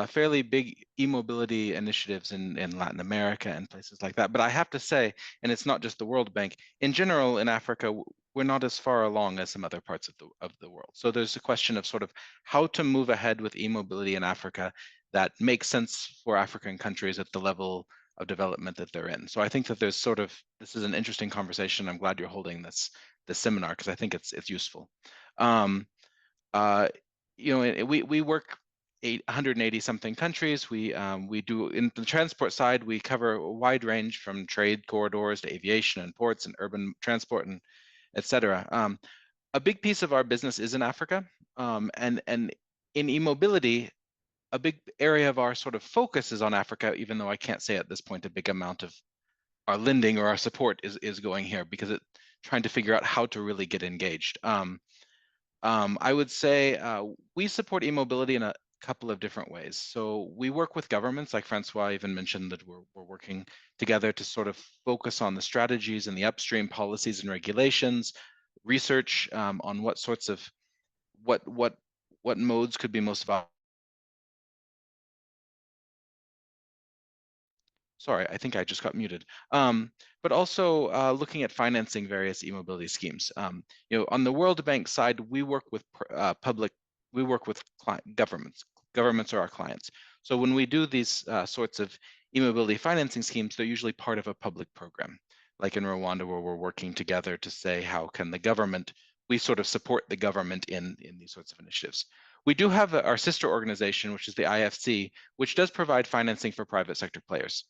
fairly big e-mobility initiatives in Latin America and places like that. But I have to say, and it's not just the World Bank, in general in Africa, we're not as far along as some other parts of the world. So there's a question of sort of how to move ahead with e-mobility in Africa that makes sense for African countries at the level of development that they're in. So I think that there's sort of, this is an interesting conversation. I'm glad you're holding this seminar, because I think it's useful. We work 180 something countries. We do, in the transport side, we cover a wide range from trade corridors to aviation and ports and urban transport and etc. A big piece of our business is in Africa, and in e-mobility, a big area of our sort of focus is on Africa, even though I can't say at this point a big amount of our lending or our support is going here, because it's trying to figure out how to really get engaged. I would say we support e-mobility in a couple of different ways. So we work with governments, like Francois even mentioned, that we're working together to sort of focus on the strategies and the upstream policies and regulations, research on what sorts of what modes could be most valuable. Sorry, I think I just got muted. But also looking at financing various e-mobility schemes. On the World Bank side, we work with governments. Governments are our clients. So when we do these sorts of e-mobility financing schemes, they're usually part of a public program, like in Rwanda, where we're working together to say, how can the government, we sort of support the government in these sorts of initiatives. We do have our sister organization, which is the IFC, which does provide financing for private sector players.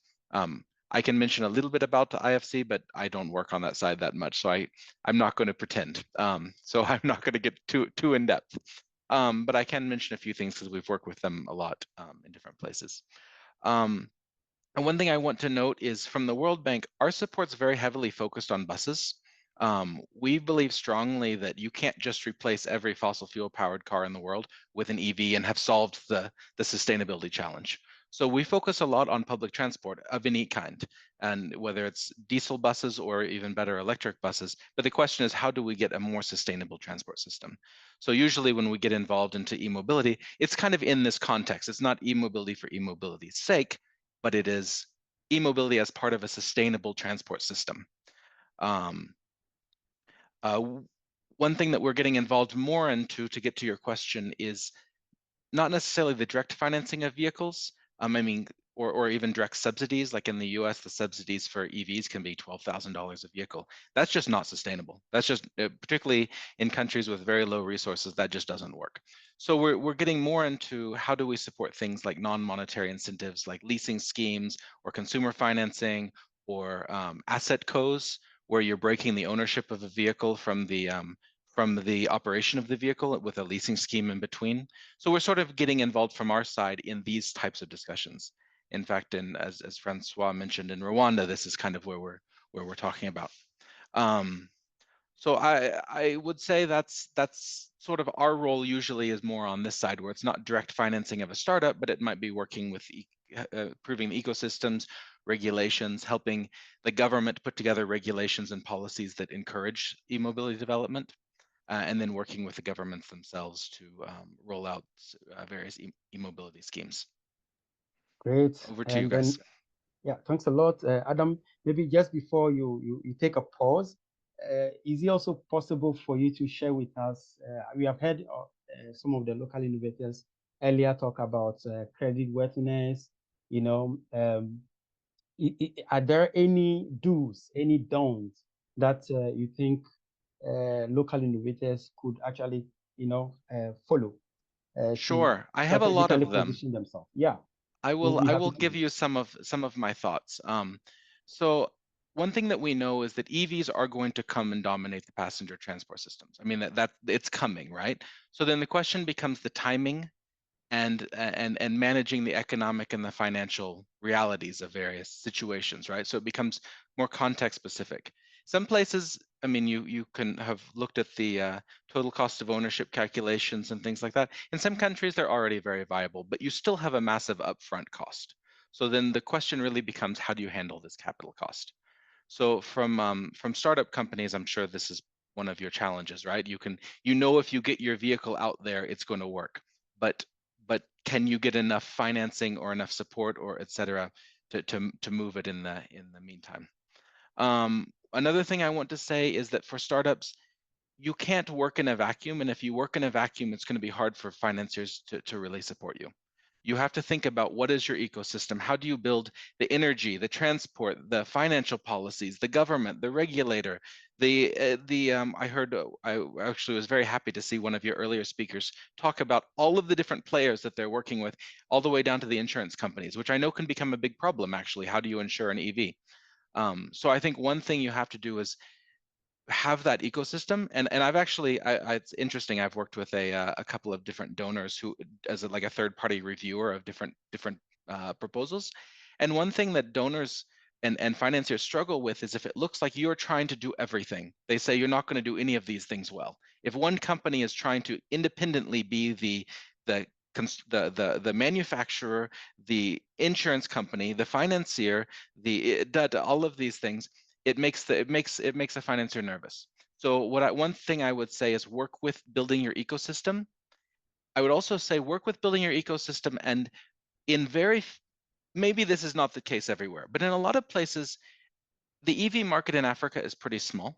I can mention a little bit about the IFC, but I don't work on that side that much, so I'm not going to pretend. So I'm not going to get too in depth. But I can mention a few things because we've worked with them a lot in different places. And one thing I want to note is from the World Bank, our support's very heavily focused on buses. We believe strongly that you can't just replace every fossil fuel powered car in the world with an EV and have solved the sustainability challenge. So we focus a lot on public transport of any kind, and whether it's diesel buses or even better electric buses. But the question is, how do we get a more sustainable transport system? So usually when we get involved into e-mobility, it's kind of in this context. It's not e-mobility for e-mobility's sake, but it is e-mobility as part of a sustainable transport system. One thing that we're getting involved more into, to get to your question, is not necessarily the direct financing of vehicles. I mean, or even direct subsidies. Like in the US, the subsidies for EVs can be $12,000 a vehicle. That's just not sustainable. That's just, particularly in countries with very low resources, that just doesn't work. So we're getting more into how do we support things like non-monetary incentives, like leasing schemes or consumer financing or asset cos, where you're breaking the ownership of a vehicle from the operation of the vehicle with a leasing scheme in between. So we're sort of getting involved from our side in these types of discussions. In fact, as Francois mentioned, in Rwanda, this is kind of where we're talking about. So I would say that's sort of our role usually is more on this side, where it's not direct financing of a startup, but it might be working with improving the ecosystems, regulations, helping the government put together regulations and policies that encourage e-mobility development. And then working with the governments themselves to roll out various e-mobility schemes. Great. Over to you Then, guys. yeah, thanks a lot, Adam. Maybe just before you take a pause, is it also possible for you to share with us? We have heard some of the local innovators earlier talk about credit worthiness. You know, are there any do's, any don'ts that you think local innovators could actually, follow to Sure, I have a lot strategically of them. position themselves? Yeah, I we'll be happy will to give hear. you some of my thoughts. So one thing that we know is that EVs are going to come and dominate the passenger transport systems. I mean that it's coming, right? So then the question becomes the timing and managing the economic and the financial realities of various situations, right? So it becomes more context specific. Some places, I mean, you can have looked at the total cost of ownership calculations and things like that. In some countries, they're already very viable, but you still have a massive upfront cost. So then the question really becomes, how do you handle this capital cost? So from startup companies, I'm sure this is one of your challenges, right? If you get your vehicle out there, it's going to work, but can you get enough financing or enough support or et cetera to move it in the meantime? Another thing I want to say is that for startups, you can't work in a vacuum, and if you work in a vacuum, it's going to be hard for financiers to really support you. You have to think about what is your ecosystem? How do you build the energy, the transport, the financial policies, the government, the regulator, I heard, I actually was very happy to see one of your earlier speakers talk about all of the different players that they're working with, all the way down to the insurance companies, which I know can become a big problem, actually. How do you insure an EV? So I think one thing you have to do is have that ecosystem, and I've actually it's interesting. I've worked with a couple of different donors who, as like a third party reviewer of different proposals, and one thing that donors and financiers struggle with is if it looks like you're trying to do everything. They say you're not going to do any of these things well. If one company is trying to independently be the manufacturer, the insurance company, the financier, all of these things, it makes a financier nervous. So one thing I would say is work with building your ecosystem. I would also say work with building your ecosystem, and maybe this is not the case everywhere, but in a lot of places, the EV market in Africa is pretty small.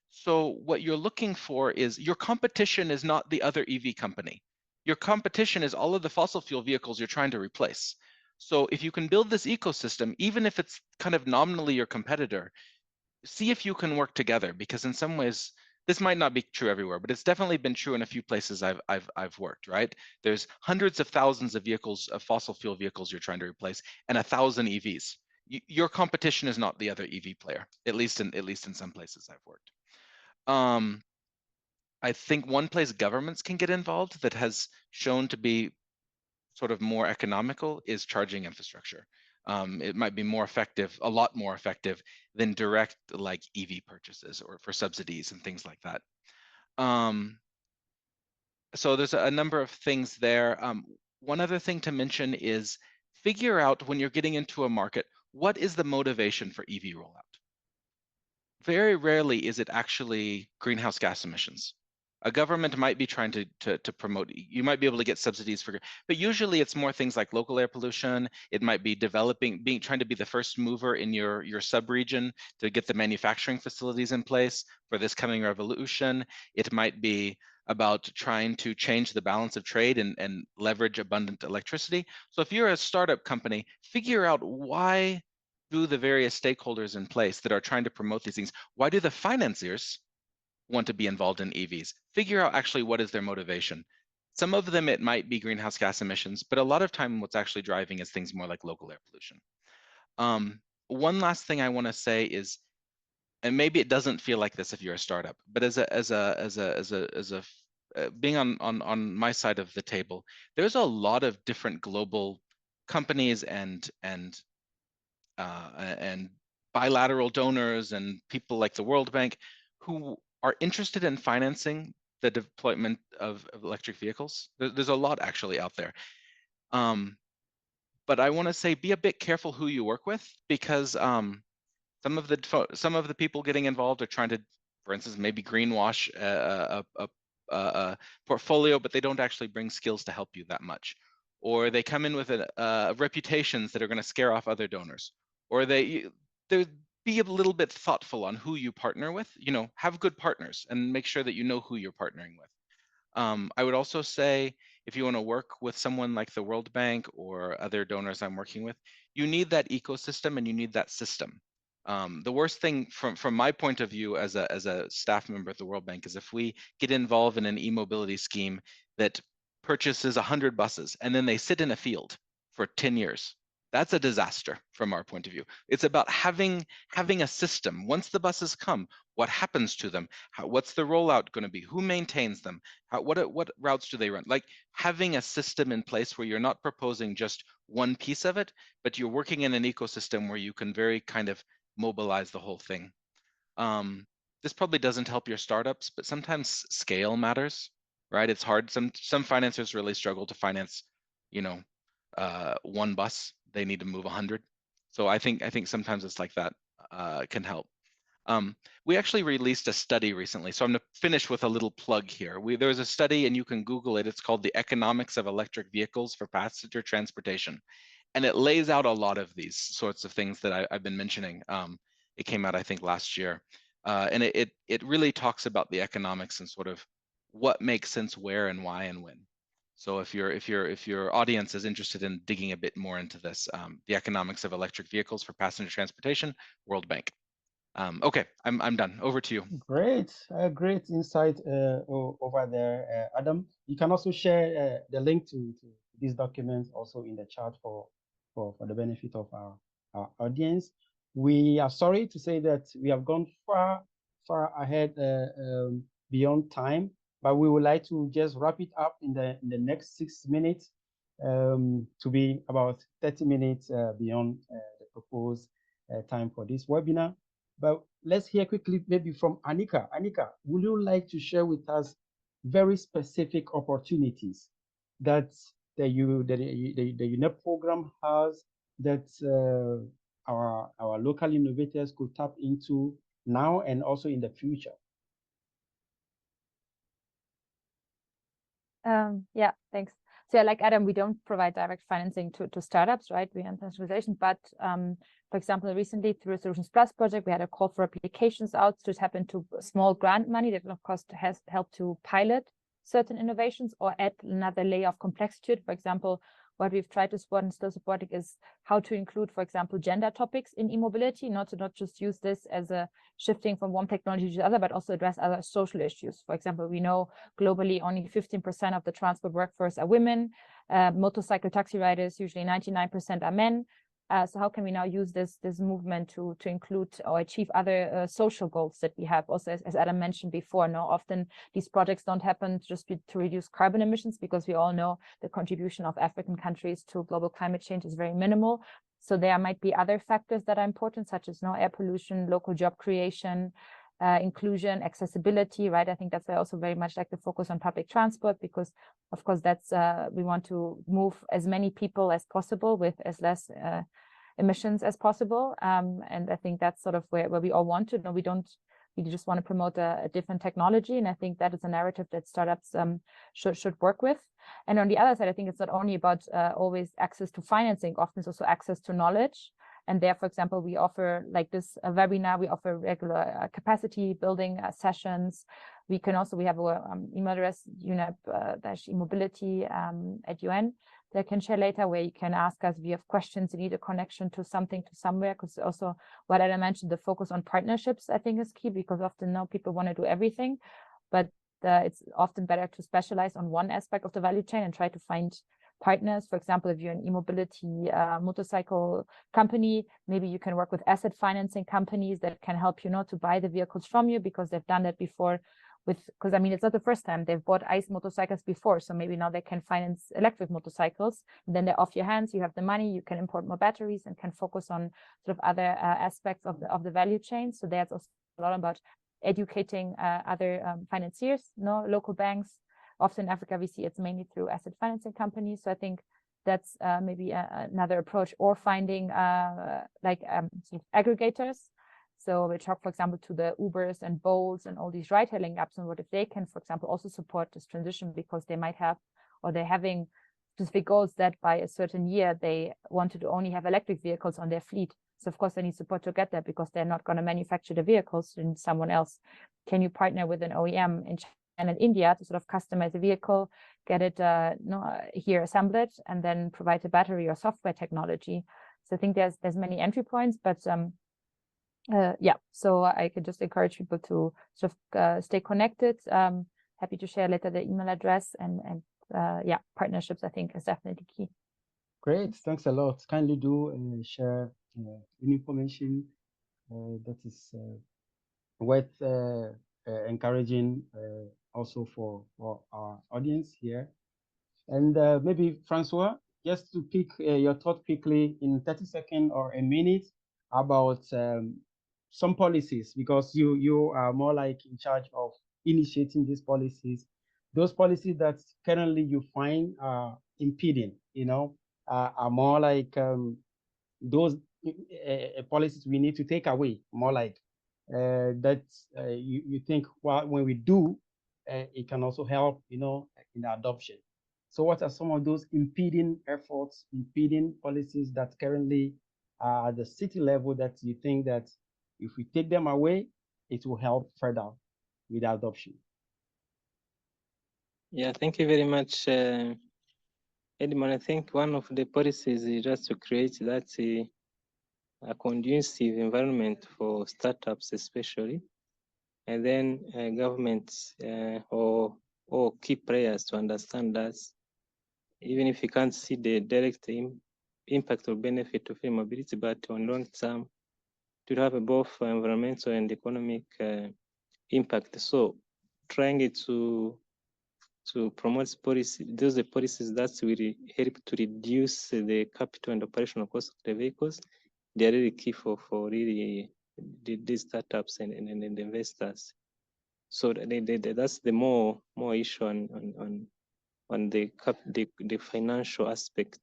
So what you're looking for is your competition is not the other EV company. Your competition is all of the fossil fuel vehicles you're trying to replace. So if you can build this ecosystem, even if it's kind of nominally your competitor, see if you can work together, because in some ways this might not be true everywhere, but it's definitely been true in a few places I've worked, right? There's hundreds of thousands of vehicles, of fossil fuel vehicles you're trying to replace, and 1,000 EVs. your competition is not the other EV player, at least in some places I've worked. I think one place governments can get involved that has shown to be sort of more economical is charging infrastructure. It might be more effective, a lot more effective than direct like EV purchases or for subsidies and things like that. So there's a number of things there. One other thing to mention is figure out when you're getting into a market, what is the motivation for EV rollout? Very rarely is it actually greenhouse gas emissions. A government might be trying to promote, you might be able to get subsidies for, but usually it's more things like local air pollution. It might be developing, trying to be the first mover in your sub-region to get the manufacturing facilities in place for this coming revolution. It might be about trying to change the balance of trade and leverage abundant electricity. So if you're a startup company, figure out why do the various stakeholders in place that are trying to promote these things, why do the financiers want to be involved in EVs? Figure out actually what is their motivation. Some of them, it might be greenhouse gas emissions, but a lot of time what's actually driving is things more like local air pollution. One last thing I want to say is, and maybe it doesn't feel like this if you're a startup, but being on my side of the table, there's a lot of different global companies and bilateral donors and people like the World Bank who are interested in financing the deployment of electric vehicles. There's a lot actually out there. But I want to say be a bit careful who you work with, because some of the people getting involved are trying to, for instance, maybe greenwash a portfolio, but they don't actually bring skills to help you that much. Or they come in with reputations that are going to scare off other donors. Or they be a little bit thoughtful on who you partner with. You know, have good partners and make sure that you know who you're partnering with. I would also say, if you want to work with someone like the World Bank or other donors I'm working with, you need that ecosystem and you need that system. The worst thing from my point of view as a staff member at the World Bank is if we get involved in an e-mobility scheme that purchases 100 buses and then they sit in a field for 10 years. That's a disaster from our point of view. It's about having a system. Once the buses come, what happens to them? What's the rollout going to be? Who maintains them? What routes do they run? Like having a system in place where you're not proposing just one piece of it, but you're working in an ecosystem where you can very kind of mobilize the whole thing. This probably doesn't help your startups, but sometimes scale matters, right? It's hard. Some financiers really struggle to finance, you know, one bus. They need to move 100. So I think sometimes it's like that can help. We actually released a study recently, so I'm going to finish with a little plug here. There's a study, and you can Google it. It's called The Economics of Electric Vehicles for Passenger Transportation. And it lays out a lot of these sorts of things that I've been mentioning. It came out, I think, last year. And it really talks about the economics and sort of what makes sense where and why and when. So if your audience is interested in digging a bit more into this, The Economics of Electric Vehicles for Passenger Transportation, World Bank. Okay, I'm done. Over to you. Great, great insight over there, Adam. You can also share the link to these documents also in the chat for the benefit of our audience. We are sorry to say that we have gone far ahead beyond time, but we would like to just wrap it up in the next 6 minutes to be about 30 minutes beyond the proposed time for this webinar. But let's hear quickly maybe from Anika. Anika, would you like to share with us very specific opportunities that the UNEP program has that our local innovators could tap into now and also in the future? Yeah, thanks. So yeah, like Adam, we don't provide direct financing to startups, right? We have internationalization, but for example, recently through a Solutions Plus project, we had a call for applications out to tap into small grant money that, of course, has helped to pilot certain innovations or add another layer of complexity to it. For example, what we've tried to support and still supporting is how to include, for example, gender topics in e-mobility, not just use this as a shifting from one technology to the other, but also address other social issues. For example, we know globally only 15% of the transport workforce are women. Motorcycle taxi riders, usually 99% are men. So how can we now use this movement to include or achieve other social goals that we have? Also, as Adam mentioned before, often these projects don't happen just to reduce carbon emissions, because we all know the contribution of African countries to global climate change is very minimal. So there might be other factors that are important, such as air pollution, local job creation, inclusion, accessibility, right? I think that's why I also very much like the focus on public transport, because of course that's we want to move as many people as possible with as less emissions as possible. And I think that's sort of where we all want to. No, we just want to promote a different technology. And I think that is a narrative that startups should work with. And on the other side, I think it's not only about always access to financing, often it's also access to knowledge. And there, for example, we offer like this webinar, we offer regular capacity building sessions. We have our email address, UNEP-eMobility at UN, that I can share later, where you can ask us if you have questions, you need a connection to something, to somewhere, because also what I mentioned, the focus on partnerships, I think is key, because often now people want to do everything, but it's often better to specialize on one aspect of the value chain and try to find partners. For example, if you're an e-mobility motorcycle company, maybe you can work with asset financing companies that can help you to buy the vehicles from you, because they've done that before because it's not the first time they've bought ICE motorcycles before. So maybe now they can finance electric motorcycles, and then they're off your hands. You have the money, you can import more batteries and can focus on sort of other aspects of the value chain. So there's also a lot about educating other financiers, local banks. Often in Africa, we see it's mainly through asset financing companies. So I think that's maybe another approach, or finding sort of aggregators. So we talk, for example, to the Ubers and Bolts and all these ride-hailing apps, and what if they can, for example, also support this transition, because they might have, or they're having specific goals that by a certain year, they wanted to only have electric vehicles on their fleet. So of course they need support to get there, because they're not going to manufacture the vehicles in someone else. Can you partner with an OEM in China and in India to sort of customize a vehicle, get it here, assemble it, and then provide a battery or software technology? So I think there's many entry points, but so I could just encourage people to sort of stay connected. Happy to share later the email address, and partnerships, I think, is definitely key. Great, thanks a lot. Kindly do share information that is worth encouraging also for our audience here. And maybe Francois, just to pick your thought quickly in 30 seconds or a minute about some policies, because you are more like in charge of initiating these policies, those policies that currently you find are impeding, are more like those policies we need to take away, more like that you think, well, when we do, it can also help, in the adoption. So what are some of those impeding efforts, impeding policies that currently are at the city level that you think that if we take them away, it will help further with the adoption? Yeah, thank you very much, Edmond. I think one of the policies is just to create that a conducive environment for startups, especially, and then governments or key players to understand that even if you can't see the direct impact or benefit of e-mobility, but on long term, to have both environmental and economic impact. So trying to promote policy, those are policies that will help to reduce the capital and operational cost of the vehicles. They are really key for really these startups and investors. So that's the more issue on the financial aspect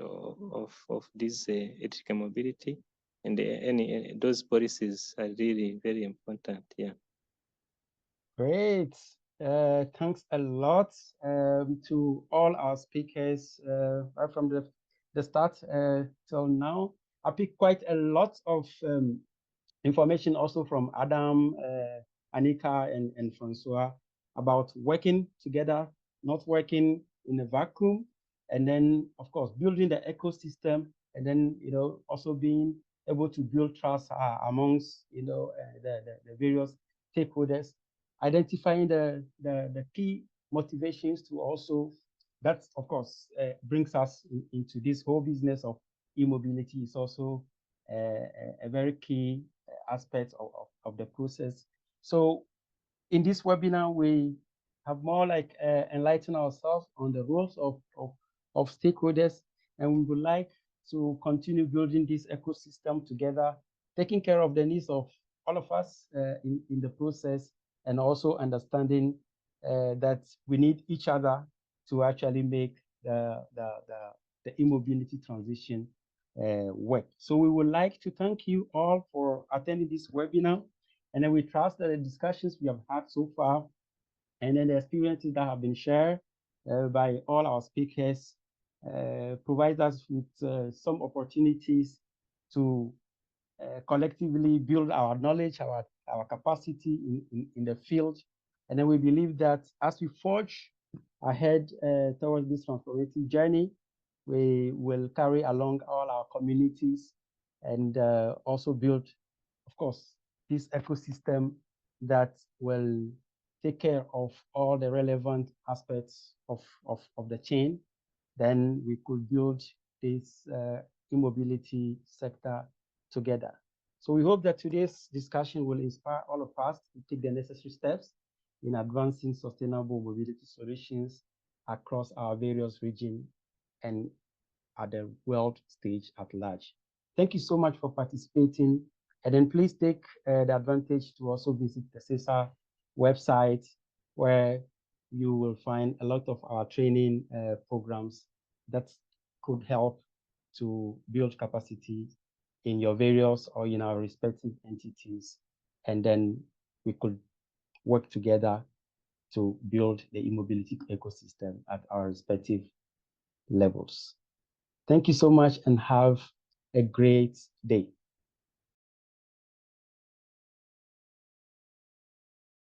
of this electrical mobility, and those policies are really very important. Yeah. Great. Thanks a lot to all our speakers right from the start till now. I picked quite a lot of information also from Adam, Anika, and Francois about working together, not working in a vacuum, and then, of course, building the ecosystem, and then, also being able to build trust amongst, the various stakeholders, identifying the key motivations to also, that, of course, brings us into this whole business of e-mobility is also a very key aspect of the process. So in this webinar, we have more like enlightened ourselves on the roles of stakeholders, and we would like to continue building this ecosystem together, taking care of the needs of all of us in the process, and also understanding that we need each other to actually make the e-mobility transition work. So we would like to thank you all for attending this webinar. And then we trust that the discussions we have had so far and then the experiences that have been shared by all our speakers provide us with some opportunities to collectively build our knowledge, our capacity in the field. And then we believe that as we forge ahead towards this transformative journey, we will carry along all our communities and also build, of course, this ecosystem that will take care of all the relevant aspects of the chain. Then we could build this e-mobility sector together. So we hope that today's discussion will inspire all of us to take the necessary steps in advancing sustainable mobility solutions across our various regions and at the world stage at large. Thank you so much for participating. And then please take the advantage to also visit the SESA website, where you will find a lot of our training programs that could help to build capacity in your various or in our respective entities. And then we could work together to build the e-mobility ecosystem at our respective levels. Thank you so much and have a great day.